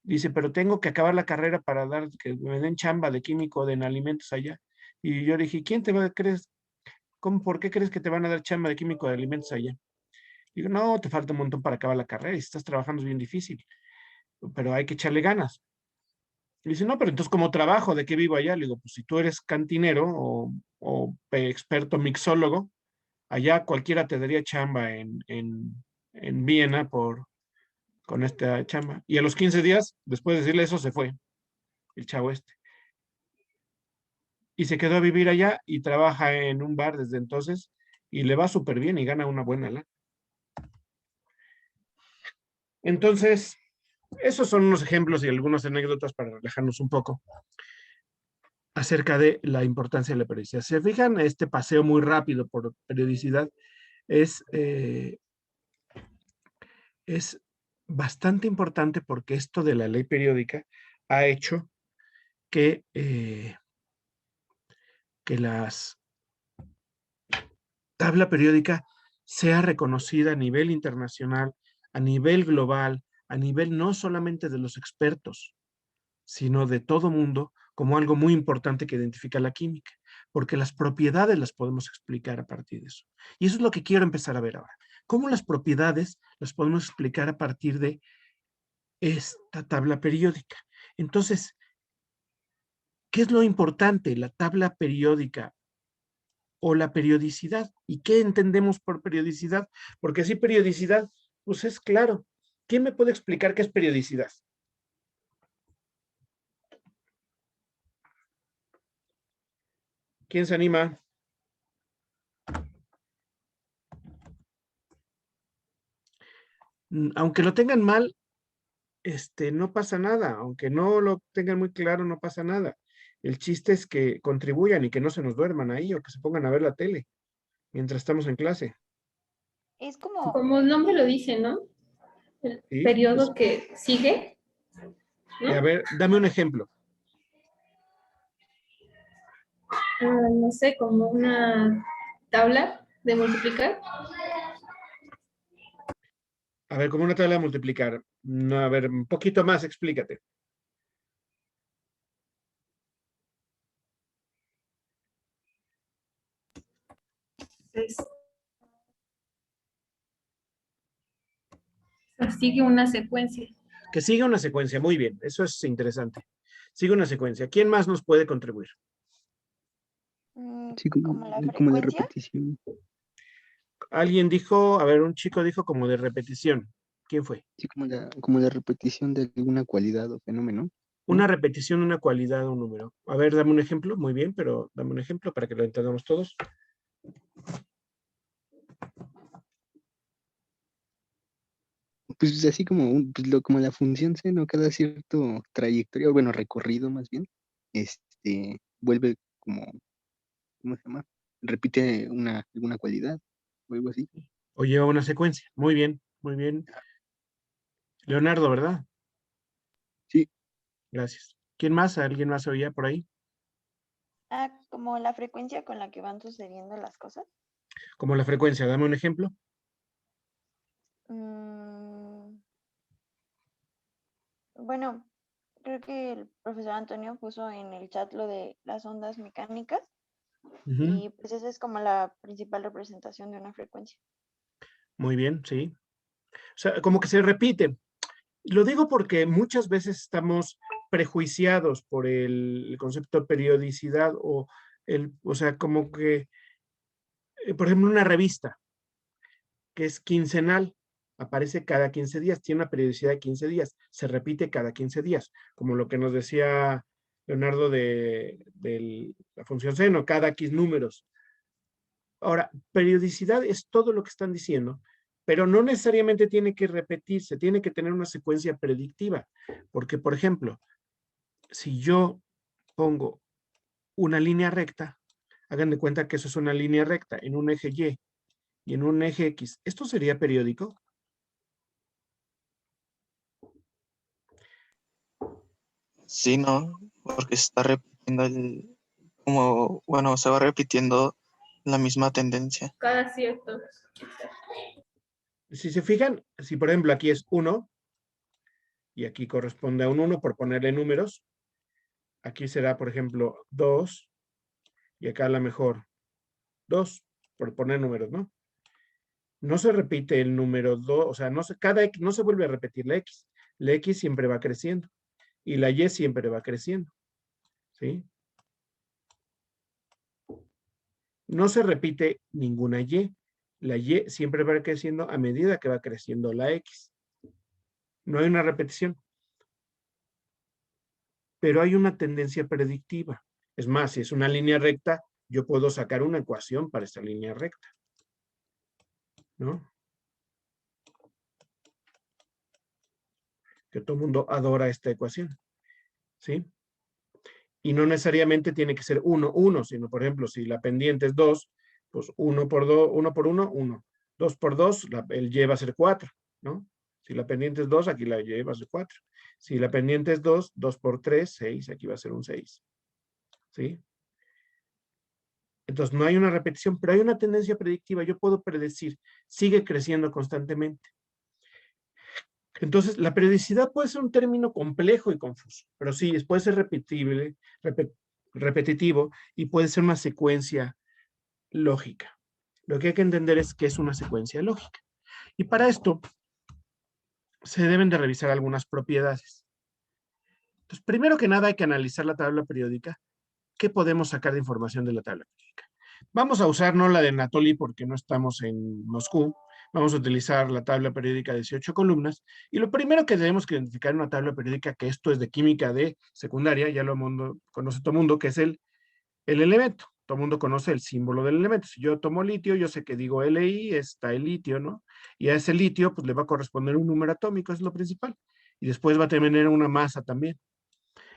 Dice, pero tengo que acabar la carrera para que me den chamba de químico en alimentos allá. Y yo dije, ¿quién te va a creer? ¿Por qué crees que te van a dar chamba de químico de alimentos allá? Digo, no, te falta un montón para acabar la carrera y si estás trabajando es bien difícil, pero hay que echarle ganas. Y dice, no, pero entonces, ¿cómo trabajo? ¿De qué vivo allá? Le digo, pues si tú eres cantinero o experto mixólogo, allá cualquiera te daría chamba en Viena con esta chamba. Y a los 15 días, después de decirle eso, se fue el chavo este. Y se quedó a vivir allá y trabaja en un bar desde entonces y le va súper bien y gana una buena lana. Entonces, esos son unos ejemplos y algunas anécdotas para relajarnos un poco acerca de la importancia de la periodicidad. Se fijan, este paseo muy rápido por periodicidad es bastante importante porque esto de la ley periódica ha hecho que la tabla periódica sea reconocida a nivel internacional, a nivel global, a nivel no solamente de los expertos, sino de todo mundo, como algo muy importante que identifica la química, porque las propiedades las podemos explicar a partir de eso. Y eso es lo que quiero empezar a ver ahora. ¿Cómo las propiedades las podemos explicar a partir de esta tabla periódica? Entonces, ¿qué es lo importante? La tabla periódica o la periodicidad. ¿Y qué entendemos por periodicidad? Porque si periodicidad, pues es claro. ¿Quién me puede explicar qué es periodicidad? ¿Quién se anima? Aunque lo tengan mal, no pasa nada. Aunque no lo tengan muy claro, no pasa nada. El chiste es que contribuyan y que no se nos duerman ahí o que se pongan a ver la tele mientras estamos en clase. Es como, Como el nombre lo dice, ¿no? El ¿Sí? periodo que sigue, A ¿no? ver, dame un ejemplo. No sé, como una tabla de multiplicar. A ver, como una tabla de multiplicar. No, a ver, un poquito más, explícate. Es, sigue una secuencia. Que siga una secuencia, muy bien, eso es interesante. Sigue una secuencia. ¿Quién más nos puede contribuir? Sí, como la como de frecuencia. repetición. Alguien dijo, a ver, un chico dijo como de repetición. ¿Quién fue? Sí, como la repetición de alguna cualidad o fenómeno, ¿no? Una repetición, una cualidad, un número. A ver, dame un ejemplo, muy bien, pero dame un ejemplo para que lo entendamos todos. Pues así como, como la función seno, cada cierto trayectoria, o bueno, recorrido más bien, vuelve como, ¿cómo se llama? Repite alguna cualidad o algo así. o lleva una secuencia. Muy bien, muy bien. Leonardo, ¿verdad? Sí. Gracias. ¿Quién más? ¿Alguien más oía por ahí? Ah, como la frecuencia con la que van sucediendo las cosas. Como la frecuencia, dame un ejemplo. Mm, bueno, creo que el profesor Antonio puso en el chat lo de las ondas mecánicas Ujú, y pues esa es como la principal representación de una frecuencia. muy bien, sí. O sea, como que se repite. Lo digo porque muchas veces estamos prejuiciados por el concepto de periodicidad o sea, como que, por ejemplo, una revista que es quincenal, aparece cada 15 días, tiene una periodicidad de 15 días, se repite cada 15 días, como lo que nos decía Leonardo de la función seno, cada X números. Ahora, periodicidad es todo lo que están diciendo, pero no necesariamente tiene que repetirse, tiene que tener una secuencia predictiva, porque, por ejemplo, si yo pongo una línea recta, hagan de cuenta que eso es una línea recta en un eje Y y en un eje X, ¿esto sería periódico? Sí, no, porque se está repitiendo como, bueno, se va repitiendo la misma tendencia. Cada cierto. Si se fijan, si por ejemplo aquí es 1 y aquí corresponde a un 1 por ponerle números, aquí será por ejemplo 2 y acá a lo mejor 2 por poner números, ¿no? No se repite el número 2, o sea, cada X no se vuelve a repetir la X siempre va creciendo y la Y siempre va creciendo, ¿sí? No se repite ninguna Y, la Y siempre va creciendo a medida que va creciendo la X. No hay una repetición, pero hay una tendencia predictiva. Es más, si es una línea recta, yo puedo sacar una ecuación para esta línea recta, ¿no? Que todo el mundo adora esta ecuación, ¿sí? Y no necesariamente tiene que ser 1, 1, sino, por ejemplo, si la pendiente es 2, pues 1 por 2, 1 por 1, 1. 2 por 2, el Y va a ser 4, ¿no? Si la pendiente es 2, aquí la Y va a ser 4. Si la pendiente es 2, 2 por 3, 6, aquí va a ser un 6, ¿sí? Entonces no hay una repetición, pero hay una tendencia predictiva. Yo puedo predecir, sigue creciendo constantemente. Entonces, la periodicidad puede ser un término complejo y confuso, pero sí, puede ser repetitivo y puede ser una secuencia lógica. Lo que hay que entender es que es una secuencia lógica. Y para esto se deben de revisar algunas propiedades. Entonces, primero que nada hay que analizar la tabla periódica. ¿Qué podemos sacar de información de la tabla periódica? Vamos a usar no la de Anatoly porque no estamos en Moscú. Vamos a utilizar la tabla periódica de 18 columnas. Y lo primero que tenemos que identificar en una tabla periódica, que esto es de química de secundaria, ya conoce todo el mundo, que es el elemento. Todo el mundo conoce el símbolo del elemento. Si yo tomo litio, yo sé que digo Li, está el litio, ¿no? Y a ese litio, pues le va a corresponder un número atómico, es lo principal. Y después va a tener una masa también.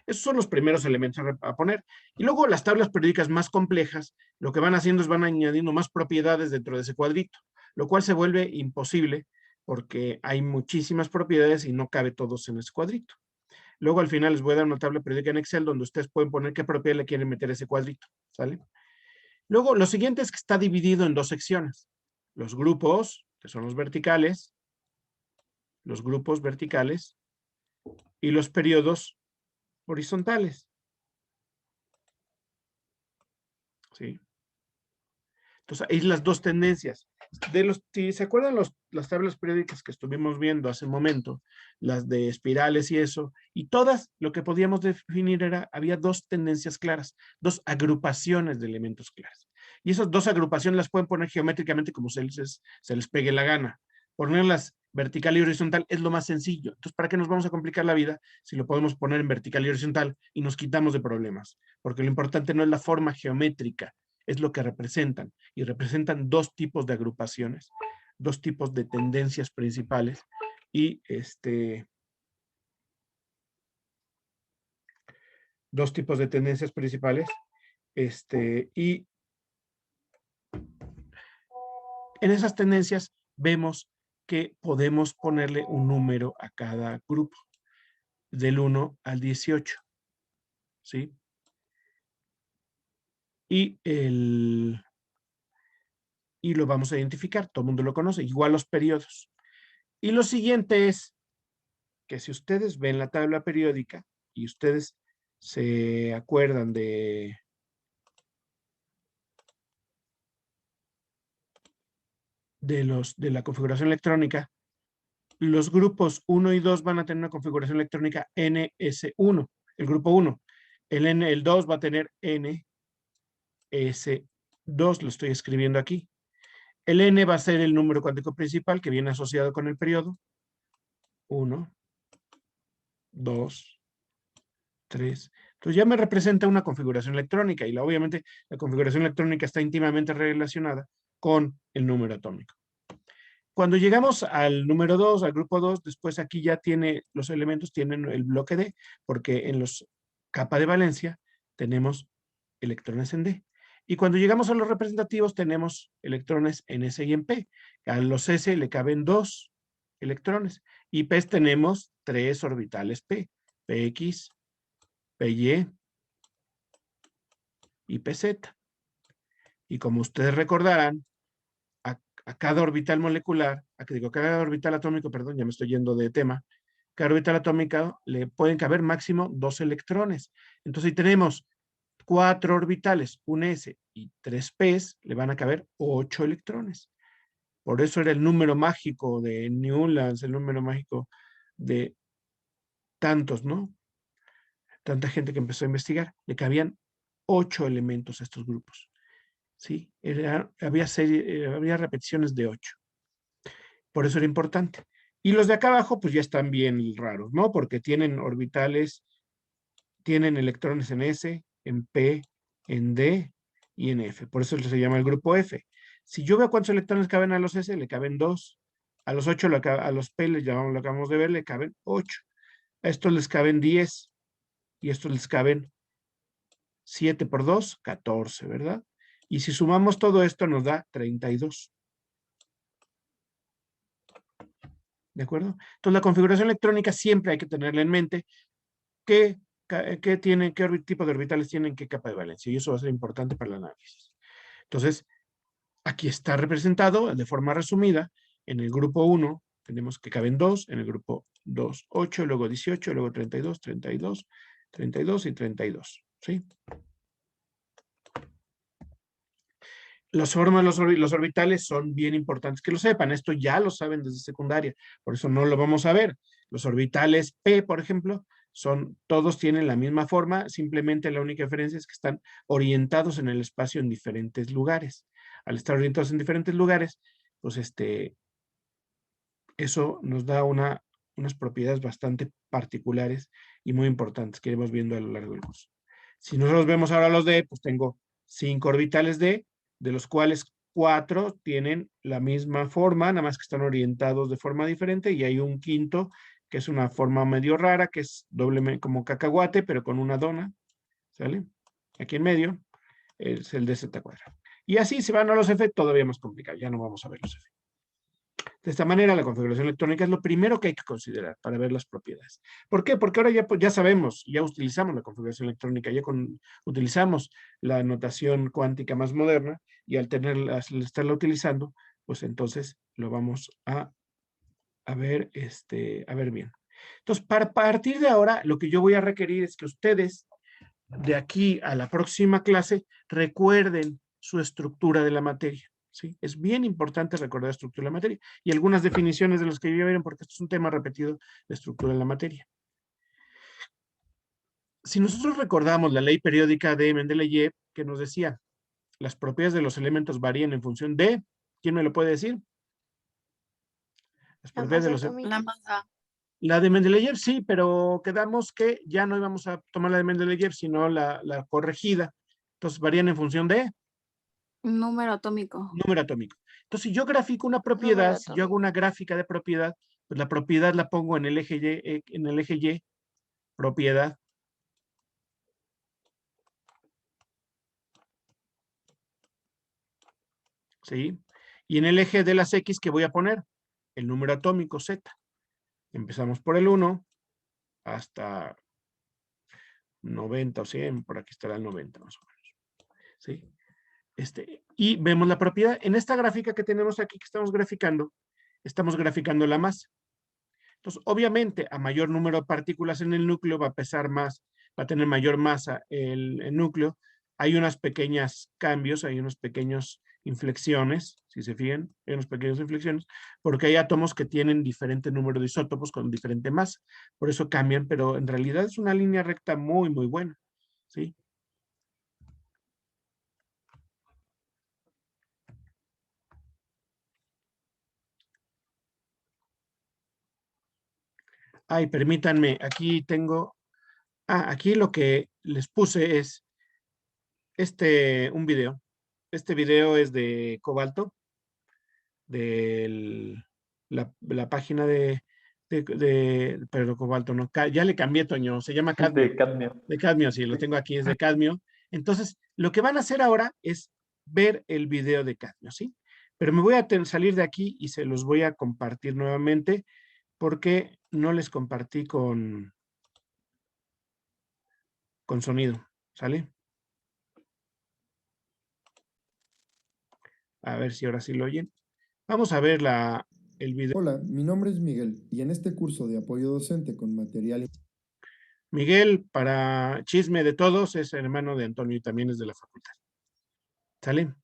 Esos son los primeros elementos a poner. Y luego las tablas periódicas más complejas, lo que van haciendo es van añadiendo más propiedades dentro de ese cuadrito, lo cual se vuelve imposible porque hay muchísimas propiedades y no cabe todos en ese cuadrito. Luego al final les voy a dar una tabla periódica en Excel donde ustedes pueden poner qué propiedad le quieren meter a ese cuadrito, ¿sale? Luego, lo siguiente es que está dividido en dos secciones. Los grupos, que son los verticales, los grupos verticales y los periodos horizontales, ¿sí? Entonces, ahí las dos tendencias. Si se acuerdan las tablas periódicas que estuvimos viendo hace un momento, las de espirales y eso, y todas lo que podíamos definir había dos tendencias claras, dos agrupaciones de elementos claras. Y esas dos agrupaciones las pueden poner geométricamente como se les pegue la gana. Ponerlas vertical y horizontal es lo más sencillo. Entonces, ¿para qué nos vamos a complicar la vida si lo podemos poner en vertical y horizontal y nos quitamos de problemas? Porque lo importante no es la forma geométrica, es lo que representan, y representan dos tipos de agrupaciones, dos tipos de tendencias principales, y dos tipos de tendencias principales, y en esas tendencias vemos que podemos ponerle un número a cada grupo, del 1 al 18, ¿sí? Y lo vamos a identificar, todo el mundo lo conoce, igual los periodos. Y lo siguiente es que si ustedes ven la tabla periódica y ustedes se acuerdan de la configuración electrónica, los grupos 1 y 2 van a tener una configuración electrónica NS1, el grupo 1. El 2 va a tener NS2, lo estoy escribiendo aquí. El N va a ser el número cuántico principal que viene asociado con el periodo. 1, 2, 3. Entonces ya me representa una configuración electrónica y obviamente la configuración electrónica está íntimamente relacionada con el número atómico. Cuando llegamos al número 2, al grupo 2, después aquí ya tiene los elementos, tienen el bloque D, porque en los capa de valencia tenemos electrones en D. Y cuando llegamos a los representativos tenemos electrones en S y en P. A los S le caben 2 electrones y P tenemos 3 orbitales P, PX, PY y PZ. Y como ustedes recordarán, a cada orbital molecular, cada orbital atómico, perdón, ya me estoy yendo de tema, cada orbital atómica le pueden caber máximo 2 electrones. Entonces, si tenemos 4 orbitales, un S y 3 P's, le van a caber 8 electrones. Por eso era el número mágico de Newlands, el número mágico de tantos, ¿no? Tanta gente que empezó a investigar, le cabían 8 elementos a estos grupos. ¿Sí? Había repeticiones de 8. Por eso era importante. Y los de acá abajo, pues ya están bien raros, ¿no? Porque tienen orbitales, tienen electrones en S, en P, en D y en F. Por eso se llama el grupo F. Si yo veo cuántos electrones caben a los S, le caben 2. A los 8, a los P, lo acabamos de ver, le caben 8. A estos les caben 10. Y a estos les caben 7 por 2, 14, ¿verdad? Y si sumamos todo esto, nos da 32. ¿De acuerdo? Entonces, la configuración electrónica siempre hay que tenerla en mente. ¿Qué tipo de orbitales tienen qué capa de valencia? Y eso va a ser importante para el análisis. Entonces, aquí está representado de forma resumida. En el grupo 1 tenemos que caben 2, en el grupo 2, 8, luego 18, luego 32, 32, 32 y 32. ¿Sí? Las formas, los orbitales son bien importantes que lo sepan. Esto ya lo saben desde secundaria, por eso no lo vamos a ver. Los orbitales P, por ejemplo, todos tienen la misma forma, simplemente la única diferencia es que están orientados en el espacio en diferentes lugares. Al estar orientados en diferentes lugares, pues eso nos da unas propiedades bastante particulares y muy importantes que iremos viendo a lo largo del curso. Si nosotros vemos ahora los D, pues tengo 5 orbitales D, de los cuales 4 tienen la misma forma, nada más que están orientados de forma diferente, y hay un quinto que es una forma medio rara, que es doble como cacahuate, pero con una dona, ¿sale? Aquí en medio es el DZ cuadrado. Y así se van a los F, todavía más complicado, ya no vamos a ver los F. De esta manera, la configuración electrónica es lo primero que hay que considerar para ver las propiedades. ¿Por qué? Porque ahora ya sabemos, ya utilizamos la configuración electrónica, utilizamos la notación cuántica más moderna y al estarla utilizando, pues entonces lo vamos a ver bien. Entonces, para partir de ahora, lo que yo voy a requerir es que ustedes, de aquí a la próxima clase, recuerden su estructura de la materia. ¿Sí? Es bien importante recordar la estructura de la materia y algunas definiciones de las que ya vieron, porque esto es un tema repetido, la estructura de la materia. Si nosotros recordamos la ley periódica de Mendeleev, que nos decía, las propiedades de los elementos varían en función de, ¿quién me lo puede decir? Las propiedades de los La masa. La de Mendeleev sí, pero quedamos que ya no íbamos a tomar la de Mendeleev, sino la corregida. Entonces varían en función de Número atómico. número atómico. Entonces, si yo grafico una Número propiedad, si yo hago atómico. una gráfica de propiedad, pues la propiedad la pongo en el eje Y, propiedad. ¿Sí? Y en el eje de las X, ¿qué voy a poner? El número atómico Z. Empezamos por el 1 hasta 90 o 100, por aquí estará el 90 más o menos. ¿Sí? Y vemos la propiedad. En esta gráfica que tenemos aquí, que estamos graficando la masa. Entonces, obviamente, a mayor número de partículas en el núcleo va a pesar más, va a tener mayor masa el núcleo. Hay unos pequeños cambios, hay unos pequeños inflexiones, si se fijan, hay unas pequeñas inflexiones, porque hay átomos que tienen diferente número de isótopos con diferente masa. Por eso cambian, pero en realidad es una línea recta muy, muy buena. ¿Sí? Ay, permítanme, aquí tengo... aquí lo que les puse es un video. Este video es de Cobalto, de la página pero Cobalto no, ya le cambié, Toño, se llama Cadmio. De cadmio. De Cadmio, sí, lo tengo aquí, es de Cadmio. Entonces, lo que van a hacer ahora es ver el video de Cadmio, ¿sí? Pero me voy a salir de aquí y se los voy a compartir nuevamente porque no les compartí con sonido, ¿sale? A ver si ahora sí lo oyen. Vamos a ver el video. Hola, mi nombre es Miguel y en este curso de apoyo docente con material Miguel, para chisme de todos, es hermano de Antonio y también es de la facultad. ¿Sale?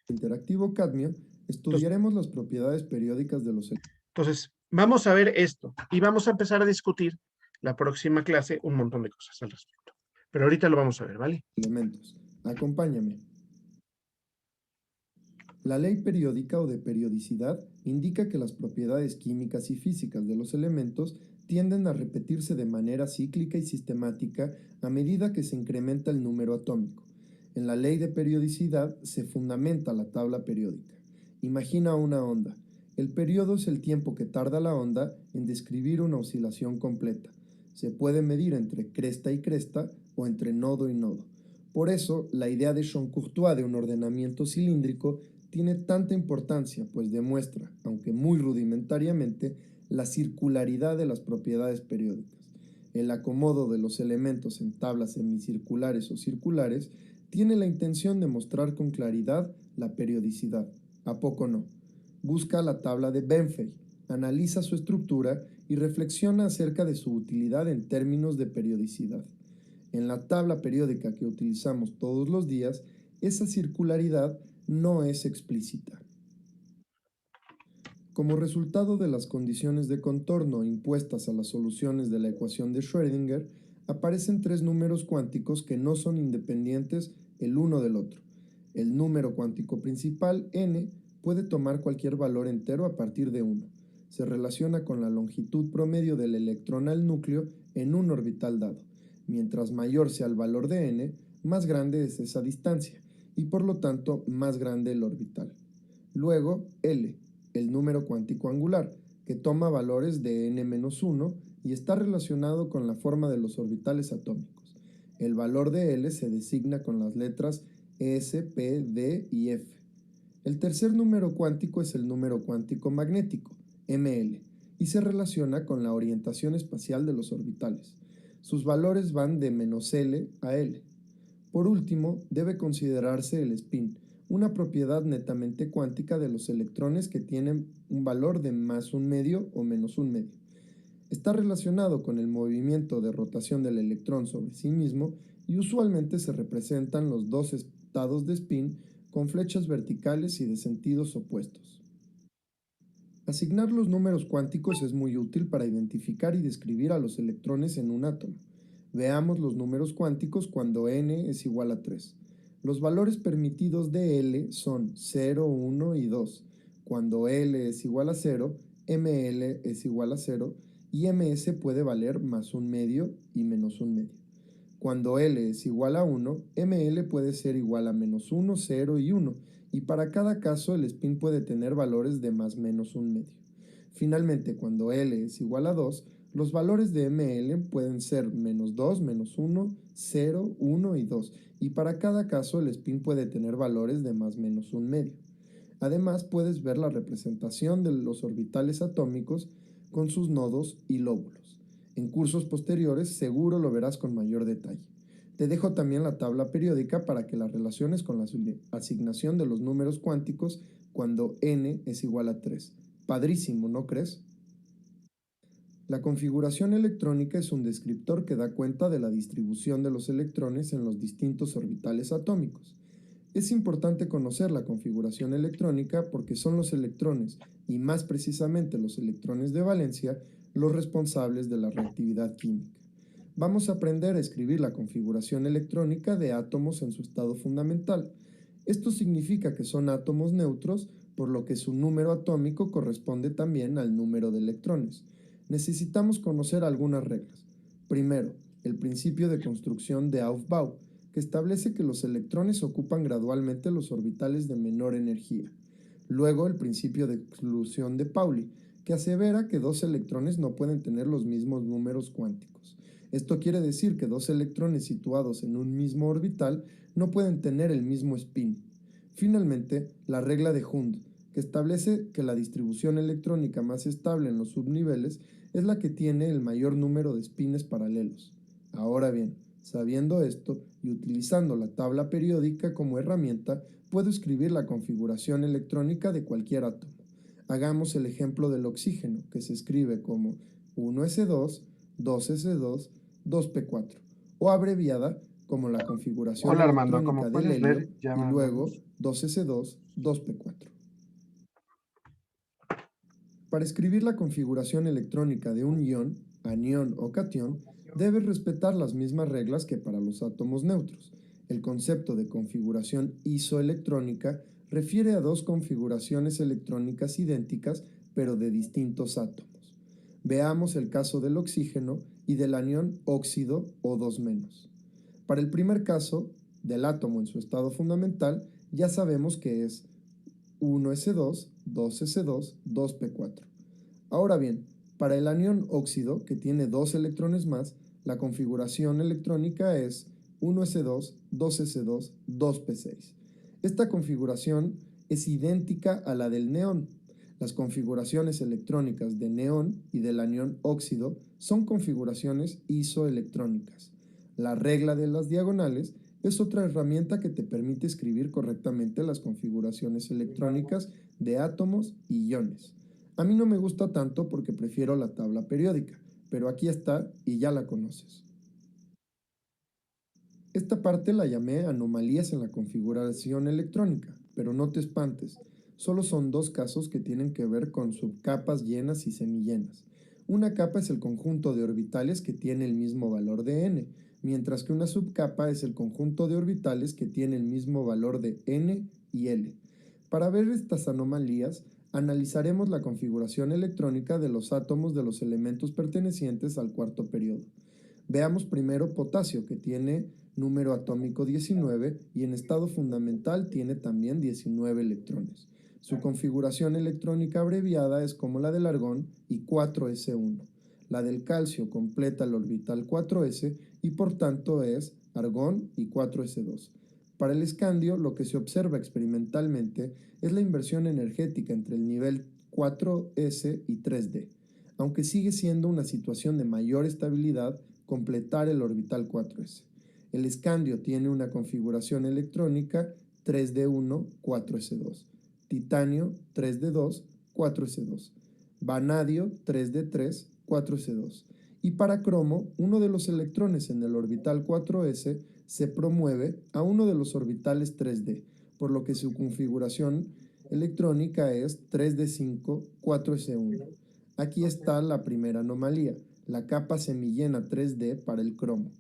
interactivo cadmio, estudiaremos las propiedades periódicas de los Entonces, vamos a ver esto y vamos a empezar a discutir la próxima clase un montón de cosas al respecto. Pero ahorita lo vamos a ver, ¿vale? elementos. Acompáñame. La ley periódica o de periodicidad indica que las propiedades químicas y físicas de los elementos tienden a repetirse de manera cíclica y sistemática a medida que se incrementa el número atómico. En la ley de periodicidad se fundamenta la tabla periódica. Imagina una onda. El periodo es el tiempo que tarda la onda en describir una oscilación completa. Se puede medir entre cresta y cresta o entre nodo y nodo. Por eso, la idea de Jean-Courtois de un ordenamiento cilíndrico tiene tanta importancia, pues demuestra, aunque muy rudimentariamente, la circularidad de las propiedades periódicas. El acomodo de los elementos en tablas semicirculares o circulares tiene la intención de mostrar con claridad la periodicidad. ¿A poco no? Busca la tabla de Benfey, analiza su estructura y reflexiona acerca de su utilidad en términos de periodicidad. En la tabla periódica que utilizamos todos los días, esa circularidad no es explícita. Como resultado de las condiciones de contorno impuestas a las soluciones de la ecuación de Schrödinger, aparecen tres números cuánticos que no son independientes el uno del otro. El número cuántico principal, n, puede tomar cualquier valor entero a partir de 1. Se relaciona con la longitud promedio del electrón al núcleo en un orbital dado. Mientras mayor sea el valor de n, más grande es esa distancia, y por lo tanto más grande el orbital. Luego, L, el número cuántico angular, que toma valores de n-1 y está relacionado con la forma de los orbitales atómicos. El valor de L se designa con las letras S, P, D y F. El tercer número cuántico es el número cuántico magnético, ML, y se relaciona con la orientación espacial de los orbitales. Sus valores van de -L a L. Por último, debe considerarse el spin, una propiedad netamente cuántica de los electrones que tienen un valor de +1/2 o -1/2. Está relacionado con el movimiento de rotación del electrón sobre sí mismo y usualmente se representan los dos estados de spin con flechas verticales y de sentidos opuestos. Asignar los números cuánticos es muy útil para identificar y describir a los electrones en un átomo. Veamos los números cuánticos cuando n es igual a 3. Los valores permitidos de L son 0, 1 y 2. Cuando L es igual a 0, ML es igual a 0 y MS puede valer +1/2 y -1/2. Cuando L es igual a 1, ML puede ser igual a -1, 0 y 1, y para cada caso el spin puede tener valores de +-1/2. Finalmente, cuando L es igual a 2, los valores de ML pueden ser -2, -1, 0, 1 y 2, y para cada caso el spin puede tener valores de +-1/2. Además, puedes ver la representación de los orbitales atómicos con sus nodos y lóbulos. En cursos posteriores seguro lo verás con mayor detalle. Te dejo también la tabla periódica para que la relaciones con la asignación de los números cuánticos cuando n es igual a 3. Padrísimo, ¿no crees? La configuración electrónica es un descriptor que da cuenta de la distribución de los electrones en los distintos orbitales atómicos. Es importante conocer la configuración electrónica porque son los electrones, y más precisamente los electrones de valencia, los responsables de la reactividad química. Vamos a aprender a escribir la configuración electrónica de átomos en su estado fundamental. Esto significa que son átomos neutros, por lo que su número atómico corresponde también al número de electrones. Necesitamos conocer algunas reglas. Primero, el principio de construcción de Aufbau, que establece que los electrones ocupan gradualmente los orbitales de menor energía. Luego, el principio de exclusión de Pauli, que asevera que dos electrones no pueden tener los mismos números cuánticos. Esto quiere decir que dos electrones situados en un mismo orbital no pueden tener el mismo spin. Finalmente, la regla de Hund, que establece que la distribución electrónica más estable en los subniveles es la que tiene el mayor número de spines paralelos. Ahora bien, sabiendo esto y utilizando la tabla periódica como herramienta, puedo escribir la configuración electrónica de cualquier átomo. Hagamos el ejemplo del oxígeno, que se escribe como 1s2, 2s2, 2p4, o abreviada como la configuración Hola Armando, como electrónica del puedes helio ver, ya y luego mandamos. 2s2, 2p4. Para escribir la configuración electrónica de un ion, anión o catión, debes respetar las mismas reglas que para los átomos neutros. El concepto de configuración isoelectrónica refiere a dos configuraciones electrónicas idénticas pero de distintos átomos. Veamos el caso del oxígeno y del anión óxido O2-. Para el primer caso, del átomo en su estado fundamental, ya sabemos que es 1s2, 2s2, 2p4. Ahora bien, para el anión óxido, que tiene dos electrones más, la configuración electrónica es 1s2, 2s2, 2p6. Esta configuración es idéntica a la del neón. Las configuraciones electrónicas de neón y del anión óxido son configuraciones isoelectrónicas. La regla de las diagonales es otra herramienta que te permite escribir correctamente las configuraciones electrónicas de átomos y iones. A mí no me gusta tanto porque prefiero la tabla periódica, pero aquí está y ya la conoces. Esta parte la llamé anomalías en la configuración electrónica, pero no te espantes, solo son dos casos que tienen que ver con subcapas llenas y semillenas. Una capa es el conjunto de orbitales que tiene el mismo valor de n, mientras que una subcapa es el conjunto de orbitales que tiene el mismo valor de n y l. Para ver estas anomalías, analizaremos la configuración electrónica de los átomos de los elementos pertenecientes al cuarto periodo. Veamos primero potasio, que tiene número atómico 19 y en estado fundamental tiene también 19 electrones. Su configuración electrónica abreviada es como la del argón y 4s1. La del calcio completa el orbital 4s y por tanto es argón y 4s2. Para el escandio, lo que se observa experimentalmente es la inversión energética entre el nivel 4s y 3d, aunque sigue siendo una situación de mayor estabilidad completar el orbital 4s. El escandio tiene una configuración electrónica 3d1, 4s2, titanio 3d2, 4s2, vanadio 3d3, 4s2, y para cromo, uno de los electrones en el orbital 4s se promueve a uno de los orbitales 3d, por lo que su configuración electrónica es 3d5, 4s1. Aquí está la primera anomalía, la capa semillena 3d para el cromo.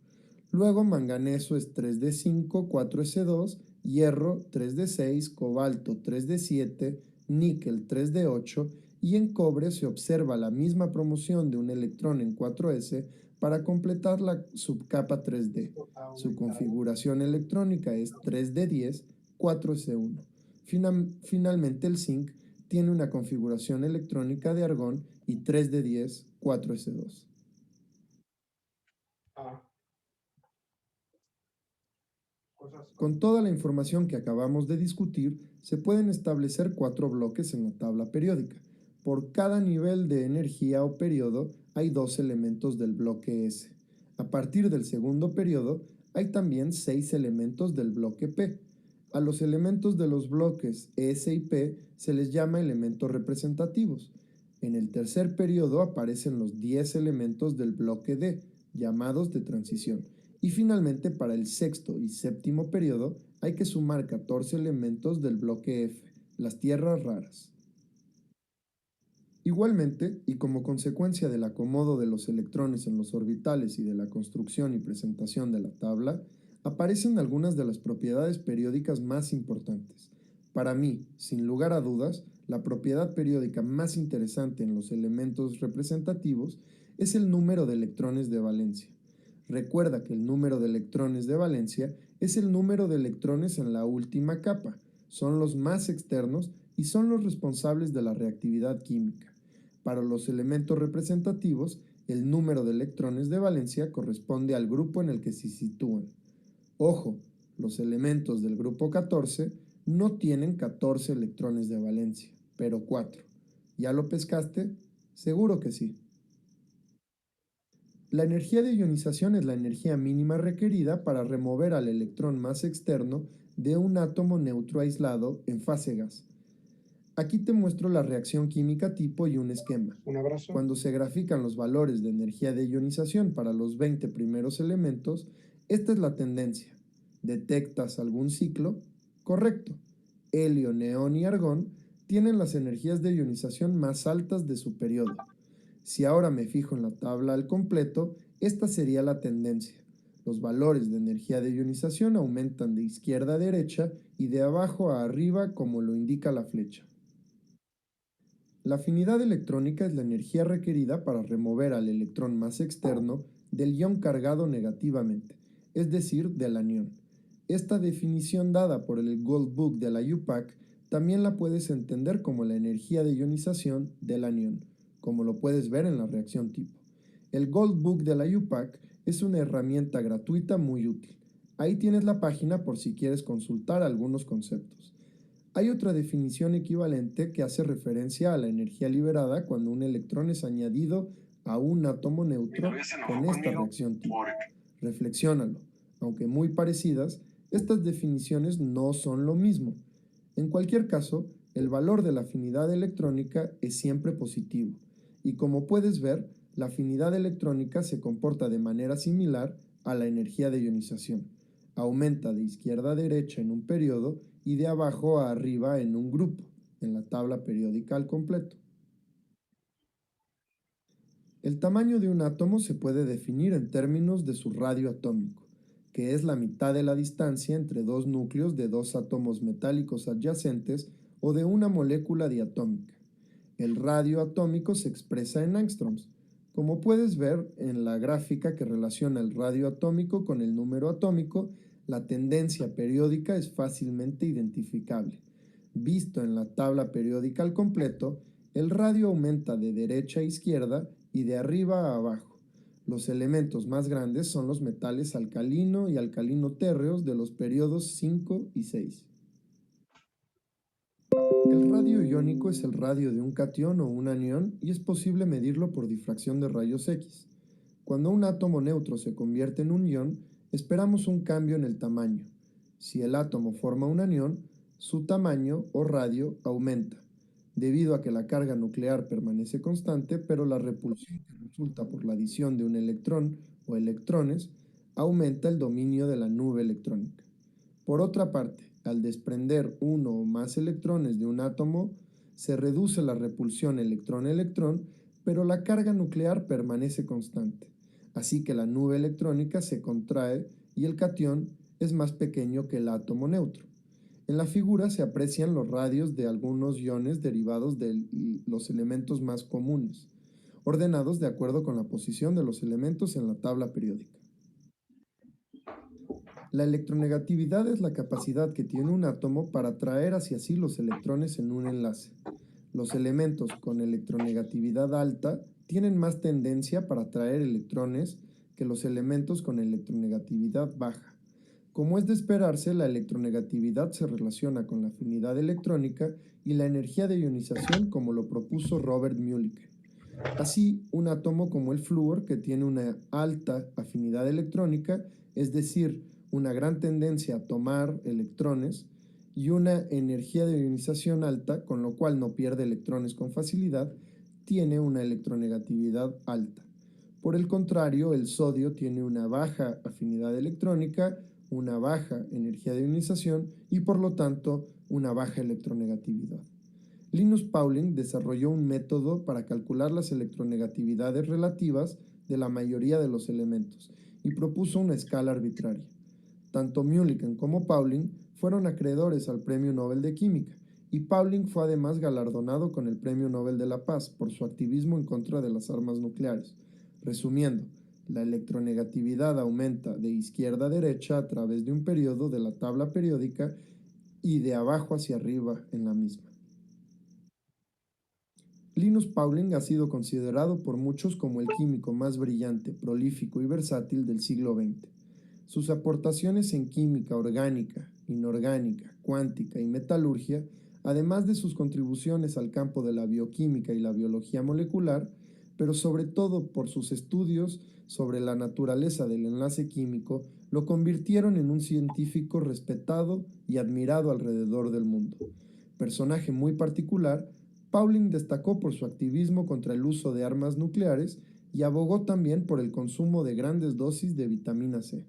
Luego manganeso es 3d5, 4s2, hierro 3d6, cobalto 3d7, níquel 3d8 y en cobre se observa la misma promoción de un electrón en 4s para completar la subcapa 3d. Su configuración electrónica es 3d10, 4s1. Finalmente el zinc tiene una configuración electrónica de argón y 3d10, 4s2. Con toda la información que acabamos de discutir, se pueden establecer 4 bloques en la tabla periódica. Por cada nivel de energía o periodo hay 2 elementos del bloque S. A partir del segundo periodo hay también 6 elementos del bloque P. A los elementos de los bloques S y P se les llama elementos representativos. En el tercer periodo aparecen los 10 elementos del bloque D, llamados de transición. Y finalmente, para el sexto y séptimo periodo, hay que sumar 14 elementos del bloque F, las tierras raras. Igualmente, y como consecuencia del acomodo de los electrones en los orbitales y de la construcción y presentación de la tabla, aparecen algunas de las propiedades periódicas más importantes. Para mí, sin lugar a dudas, la propiedad periódica más interesante en los elementos representativos es el número de electrones de valencia. Recuerda que el número de electrones de valencia es el número de electrones en la última capa, son los más externos y son los responsables de la reactividad química. Para los elementos representativos, el número de electrones de valencia corresponde al grupo en el que se sitúan. Ojo, los elementos del grupo 14 no tienen 14 electrones de valencia, pero 4. ¿Ya lo pescaste? Seguro que sí. La energía de ionización es la energía mínima requerida para remover al electrón más externo de un átomo neutro aislado en fase gas. Aquí te muestro la reacción química tipo y un esquema. Un abrazo. Cuando se grafican los valores de energía de ionización para los 20 primeros elementos, esta es la tendencia. ¿Detectas algún ciclo? Correcto. Helio, neón y argón tienen las energías de ionización más altas de su periodo. Si ahora me fijo en la tabla al completo, esta sería la tendencia. Los valores de energía de ionización aumentan de izquierda a derecha y de abajo a arriba como lo indica la flecha. La afinidad electrónica es la energía requerida para remover al electrón más externo del ion cargado negativamente, es decir, del anión. Esta definición dada por el Gold Book de la UPAC también la puedes entender como la energía de ionización del anión, como lo puedes ver en la reacción tipo. El Gold Book de la UPAC es una herramienta gratuita muy útil. Ahí tienes la página por si quieres consultar algunos conceptos. Hay otra definición equivalente que hace referencia a la energía liberada cuando un electrón es añadido a un átomo neutro con esta reacción tipo. Reflexiónalo. Aunque muy parecidas, estas definiciones no son lo mismo. En cualquier caso, el valor de la afinidad electrónica es siempre positivo. Y como puedes ver, la afinidad electrónica se comporta de manera similar a la energía de ionización. Aumenta de izquierda a derecha en un periodo y de abajo a arriba en un grupo, en la tabla periódica al completo. El tamaño de un átomo se puede definir en términos de su radio atómico, que es la mitad de la distancia entre dos núcleos de dos átomos metálicos adyacentes o de una molécula diatómica. El radio atómico se expresa en angstroms, como puedes ver en la gráfica que relaciona el radio atómico con el número atómico. La tendencia periódica es fácilmente identificable. Visto en la tabla periódica al completo, el radio aumenta de derecha a izquierda y de arriba a abajo. Los elementos más grandes son los metales alcalino y alcalino térreos de los periodos 5 y 6. El radio iónico es el radio de un catión o un anión y es posible medirlo por difracción de rayos X. Cuando un átomo neutro se convierte en un ion, esperamos un cambio en el tamaño. Si el átomo forma un anión, su tamaño o radio aumenta, debido a que la carga nuclear permanece constante, pero la repulsión que resulta por la adición de un electrón o electrones aumenta el dominio de la nube electrónica. Por otra parte, al desprender uno o más electrones de un átomo, se reduce la repulsión electrón-electrón, pero la carga nuclear permanece constante. Así que la nube electrónica se contrae y el catión es más pequeño que el átomo neutro. En la figura se aprecian los radios de algunos iones derivados de los elementos más comunes, ordenados de acuerdo con la posición de los elementos en la tabla periódica. La electronegatividad es la capacidad que tiene un átomo para atraer hacia sí los electrones en un enlace. Los elementos con electronegatividad alta tienen más tendencia para atraer electrones que los elementos con electronegatividad baja. Como es de esperarse, la electronegatividad se relaciona con la afinidad electrónica y la energía de ionización, como lo propuso Robert Mulliken. Así, un átomo como el flúor, que tiene una alta afinidad electrónica, es decir, una gran tendencia a tomar electrones, y una energía de ionización alta, con lo cual no pierde electrones con facilidad, tiene una electronegatividad alta. Por el contrario, el sodio tiene una baja afinidad electrónica, una baja energía de ionización y por lo tanto una baja electronegatividad. Linus Pauling desarrolló un método para calcular las electronegatividades relativas de la mayoría de los elementos y propuso una escala arbitraria. Tanto Mulliken como Pauling fueron acreedores al Premio Nobel de Química, y Pauling fue además galardonado con el Premio Nobel de la Paz por su activismo en contra de las armas nucleares. Resumiendo, la electronegatividad aumenta de izquierda a derecha a través de un periodo de la tabla periódica y de abajo hacia arriba en la misma. Linus Pauling ha sido considerado por muchos como el químico más brillante, prolífico y versátil del siglo XX. Sus aportaciones en química orgánica, inorgánica, cuántica y metalurgia, además de sus contribuciones al campo de la bioquímica y la biología molecular, pero sobre todo por sus estudios sobre la naturaleza del enlace químico, lo convirtieron en un científico respetado y admirado alrededor del mundo. Personaje muy particular, Pauling destacó por su activismo contra el uso de armas nucleares y abogó también por el consumo de grandes dosis de vitamina C.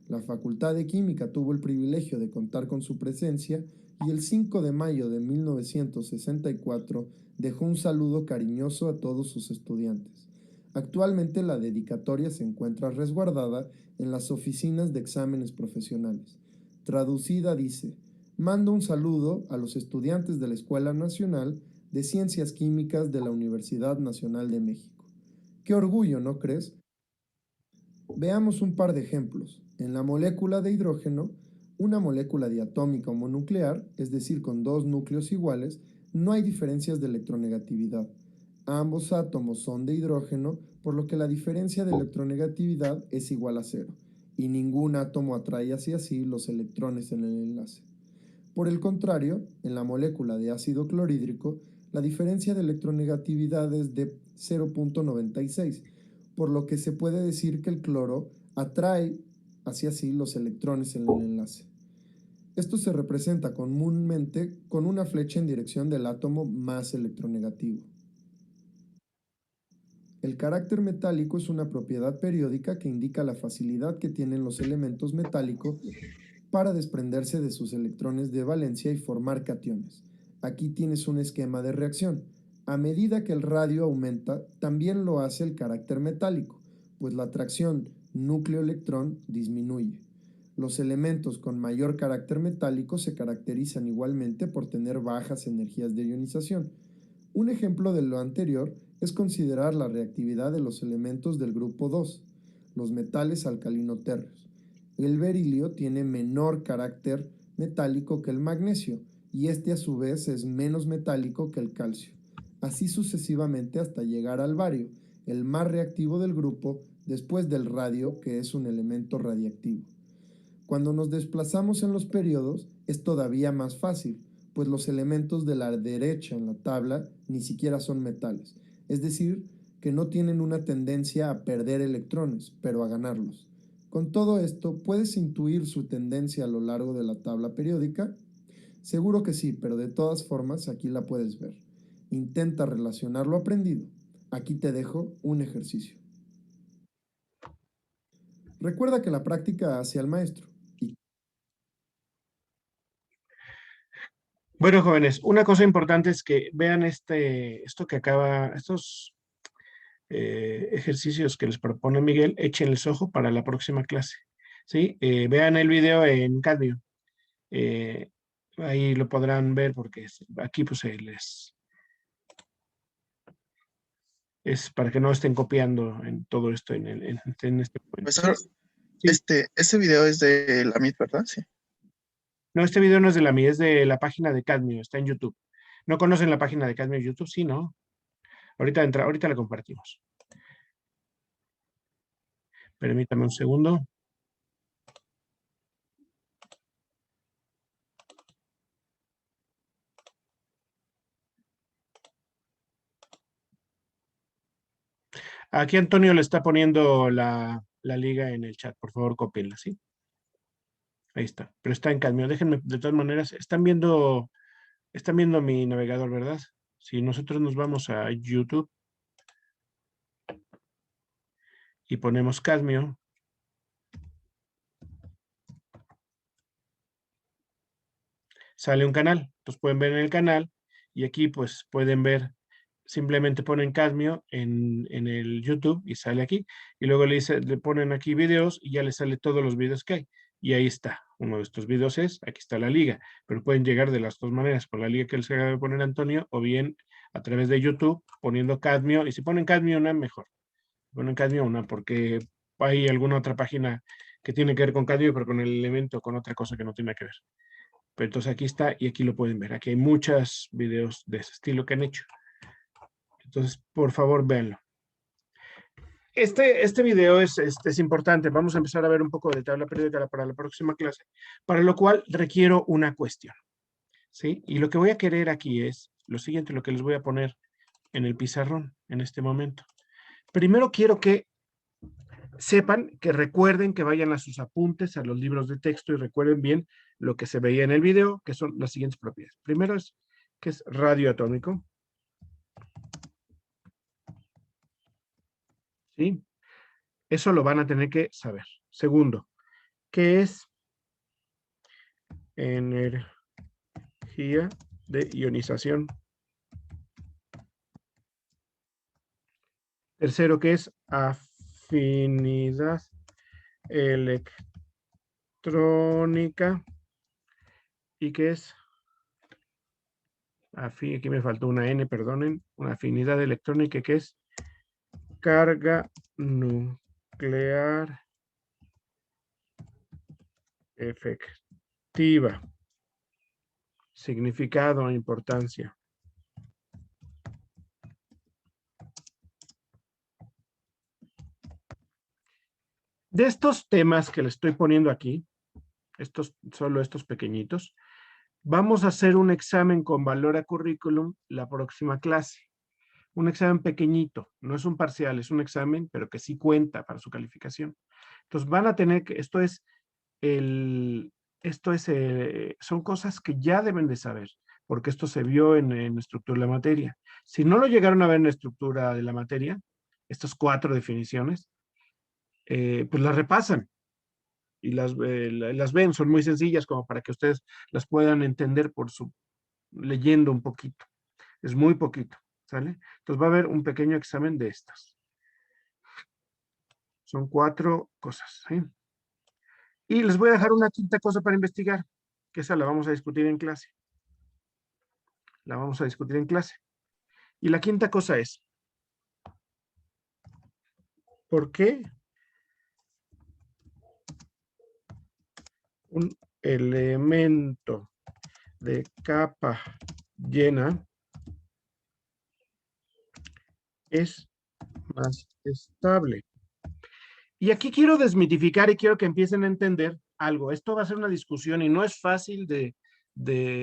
La Facultad de Química tuvo el privilegio de contar con su presencia y el 5 de mayo de 1964 dejó un saludo cariñoso a todos sus estudiantes. Actualmente la dedicatoria se encuentra resguardada en las oficinas de exámenes profesionales. Traducida dice: mando un saludo a los estudiantes de la Escuela Nacional de Ciencias Químicas de la Universidad Nacional de México. ¡Qué orgullo!, ¿no crees? Veamos un par de ejemplos. En la molécula de hidrógeno, una molécula diatómica homonuclear, es decir, con dos núcleos iguales, no hay diferencias de electronegatividad. Ambos átomos son de hidrógeno, por lo que la diferencia de electronegatividad es igual a cero, y ningún átomo atrae hacia sí los electrones en el enlace. Por el contrario, en la molécula de ácido clorhídrico, la diferencia de electronegatividad es de 0.96, por lo que se puede decir que el cloro atrae hacia sí los electrones en el enlace. Esto se representa comúnmente con una flecha en dirección del átomo más electronegativo. El carácter metálico es una propiedad periódica que indica la facilidad que tienen los elementos metálicos para desprenderse de sus electrones de valencia y formar cationes. Aquí tienes un esquema de reacción. A medida que el radio aumenta, también lo hace el carácter metálico, pues la atracción núcleo-electrón disminuye. Los elementos con mayor carácter metálico se caracterizan igualmente por tener bajas energías de ionización. Un ejemplo de lo anterior es considerar la reactividad de los elementos del grupo 2, los metales alcalino-térreos. El berilio tiene menor carácter metálico que el magnesio, y este a su vez es menos metálico que el calcio. Así sucesivamente hasta llegar al bario, el más reactivo del grupo, después del radio, que es un elemento radiactivo. Cuando nos desplazamos en los periodos, es todavía más fácil, pues los elementos de la derecha en la tabla ni siquiera son metales, es decir, que no tienen una tendencia a perder electrones, pero a ganarlos. Con todo esto, ¿puedes intuir su tendencia a lo largo de la tabla periódica? Seguro que sí, pero de todas formas aquí la puedes ver. Intenta relacionar lo aprendido. Aquí te dejo un ejercicio. Recuerda que la práctica hace al maestro. Bueno, jóvenes, una cosa importante es que vean estos ejercicios que les propone Miguel, échenles ojo para la próxima clase. ¿Sí? Vean el video en Cadmio. Ahí lo podrán ver porque aquí pues es para que no estén copiando en todo esto en este momento. Profesor, Sí. ese video es de la MIT, ¿verdad? Sí. No, este video no es de la mía, es de la página de Cadmio, está en YouTube. ¿No conocen la página de Cadmio en YouTube? Sí, ¿no? Ahorita la compartimos. Permítame un segundo. Aquí Antonio le está poniendo la liga en el chat. Por favor, cópienla, ¿sí? Ahí está. Pero está en cadmio. Déjenme, de todas maneras, están viendo mi navegador, ¿verdad? Si nosotros nos vamos a YouTube y ponemos cadmio, sale un canal. Entonces pueden ver en el canal y aquí pues pueden ver, simplemente ponen cadmio en el YouTube y sale aquí. Y luego le ponen aquí videos y ya les sale todos los videos que hay. Y ahí está. Uno de estos videos aquí está la liga. Pero pueden llegar de las dos maneras, por la liga que les acaba de poner Antonio, o bien a través de YouTube poniendo cadmio. Y si ponen cadmio una, mejor. Ponen cadmio una porque hay alguna otra página que tiene que ver con cadmio, pero con el elemento, con otra cosa que no tiene que ver. Pero entonces aquí está y aquí lo pueden ver. Aquí hay muchos videos de ese estilo que han hecho. Entonces, por favor, véanlo. Este video es importante. Vamos a empezar a ver un poco de tabla periódica para la próxima clase, para lo cual requiero una cuestión, ¿sí? Y lo que voy a querer aquí es lo siguiente, lo que les voy a poner en el pizarrón en este momento. Primero quiero que sepan, que recuerden, que vayan a sus apuntes, a los libros de texto y recuerden bien lo que se veía en el video, que son las siguientes propiedades. Primero es que es radioatómico. ¿Sí? Eso lo van a tener que saber. Segundo, ¿qué es energía de ionización? Tercero, ¿qué es afinidad electrónica? ¿Y qué es? Aquí me faltó una N, perdonen. Una afinidad electrónica, ¿qué es? Carga nuclear efectiva. Significado e importancia. De estos temas que le estoy poniendo aquí, solo estos pequeñitos, vamos a hacer un examen con valor a currículum la próxima clase. Un examen pequeñito, no es un parcial, es un examen, pero que sí cuenta para su calificación. Entonces van a tener que, son cosas que ya deben de saber, porque esto se vio en estructura de la materia. Si no lo llegaron a ver en la estructura de la materia, estas 4 definiciones, pues las repasan y las ven, son muy sencillas como para que ustedes las puedan entender leyendo un poquito. Es muy poquito, ¿sale? Entonces va a haber un pequeño examen de estas. Son 4 cosas, ¿sí? Y les voy a dejar una quinta cosa para investigar, que esa la vamos a discutir en clase. La vamos a discutir en clase. Y la quinta cosa es, ¿por qué un elemento de capa llena es más estable? Y aquí quiero desmitificar y quiero que empiecen a entender algo. Esto va a ser una discusión y no es fácil de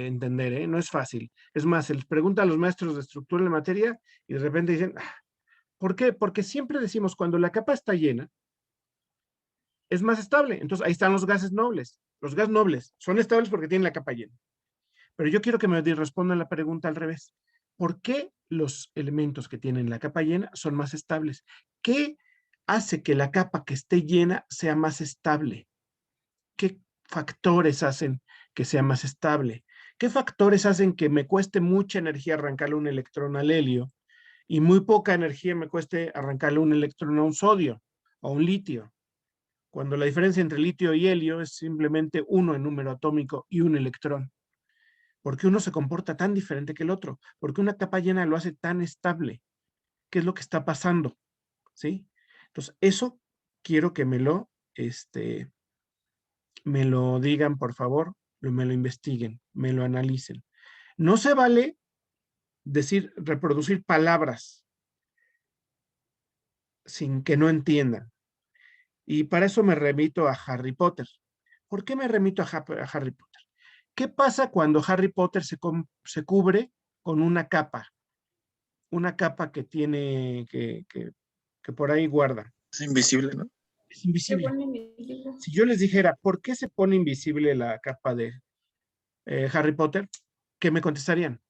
entender, ¿eh? No es fácil. Es más, se les pregunta a los maestros de estructura de la materia y de repente dicen, ¿por qué? Porque siempre decimos, cuando la capa está llena, es más estable. Entonces, ahí están los gases nobles. Los gases nobles son estables porque tienen la capa llena. Pero yo quiero que me respondan la pregunta al revés. ¿Por qué los elementos que tienen la capa llena son más estables? ¿Qué hace que la capa que esté llena sea más estable? ¿Qué factores hacen que sea más estable? ¿Qué factores hacen que me cueste mucha energía arrancarle un electrón al helio y muy poca energía me cueste arrancarle un electrón a un sodio o a un litio? Cuando la diferencia entre litio y helio es simplemente 1 en número atómico y un electrón. ¿Por qué uno se comporta tan diferente que el otro? ¿Por qué una capa llena lo hace tan estable? ¿Qué es lo que está pasando? ¿Sí? Entonces, eso quiero que me lo digan, por favor, me lo investiguen, me lo analicen. No se vale reproducir palabras sin que no entiendan. Y para eso me remito a Harry Potter. ¿Por qué me remito a Harry Potter? ¿Qué pasa cuando Harry Potter se cubre con una capa? Una capa que tiene, que por ahí guarda. Es invisible, ¿no? Es Se invisible. pone invisible. Si yo les dijera, ¿por qué se pone invisible la capa de Harry Potter? ¿Qué me contestarían?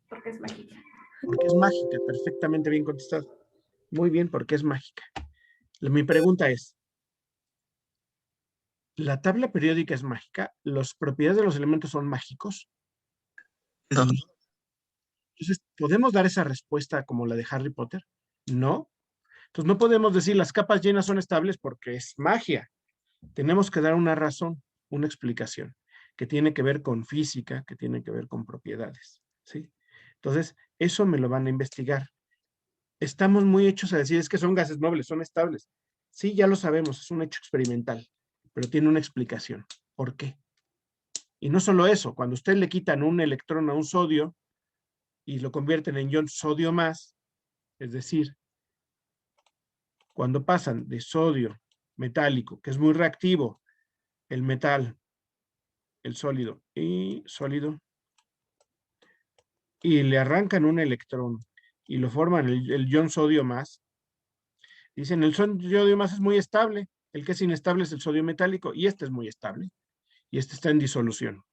Porque es mágica. Porque es mágica, perfectamente bien contestado. Muy bien, porque es mágica. Mi pregunta es, ¿la tabla periódica es mágica? ¿Las propiedades de los elementos son mágicos? No. Entonces, ¿podemos dar esa respuesta como la de Harry Potter? No. Entonces, no podemos decir las capas llenas son estables porque es magia. Tenemos que dar una razón, una explicación, que tiene que ver con física, que tiene que ver con propiedades, ¿sí? Entonces, eso me lo van a investigar. Estamos muy hechos a decir, es que son gases nobles, son estables. Sí, ya lo sabemos, es un hecho experimental, pero tiene una explicación. ¿Por qué? Y no solo eso, cuando usted le quitan un electrón a un sodio y lo convierten en ion sodio más, es decir, cuando pasan de sodio metálico, que es muy reactivo, el metal, el sólido, y le arrancan un electrón y lo forman el ion sodio más, dicen el sodio más es muy estable, el que es inestable es el sodio metálico, y este es muy estable, y este está en disolución.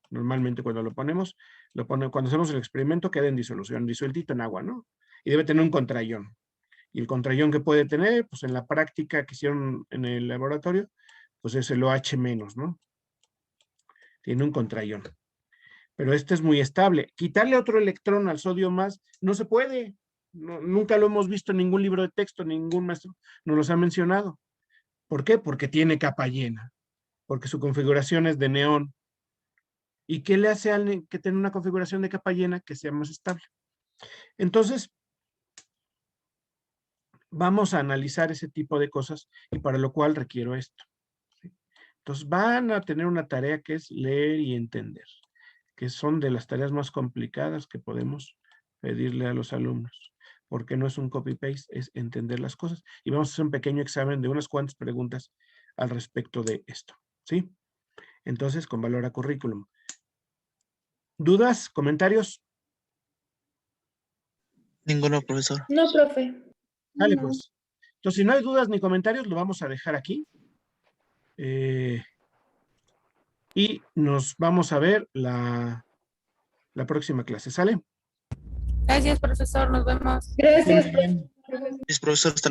Normalmente cuando cuando hacemos el experimento queda en disolución, disueltito en agua, ¿no? Y debe tener un contraión. Y el contraión que puede tener, pues en la práctica que hicieron en el laboratorio, pues es el OH-, ¿no? Tiene un contraión. Pero este es muy estable. Quitarle otro electrón al sodio más, no se puede. No, nunca lo hemos visto en ningún libro de texto, ningún maestro nos los ha mencionado. ¿Por qué? Porque tiene capa llena. Porque su configuración es de neón. ¿Y qué le hace al que tiene una configuración de capa llena que sea más estable? Entonces, vamos a analizar ese tipo de cosas y para lo cual requiero esto. ¿Sí? Entonces, van a tener una tarea que es leer y entender, que son de las tareas más complicadas que podemos pedirle a los alumnos, porque no es un copy-paste, es entender las cosas. Y vamos a hacer un pequeño examen de unas cuantas preguntas al respecto de esto, ¿sí? Entonces, con valor a currículum. ¿Dudas? ¿Comentarios? Ninguno, profesor. No, profe. Dale, No. pues. Entonces, si no hay dudas ni comentarios, lo vamos a dejar aquí. Y nos vamos a ver la próxima clase. ¿Sale? Gracias, profesor. Nos vemos. Gracias, Muy bien. profe. Es profesor, hasta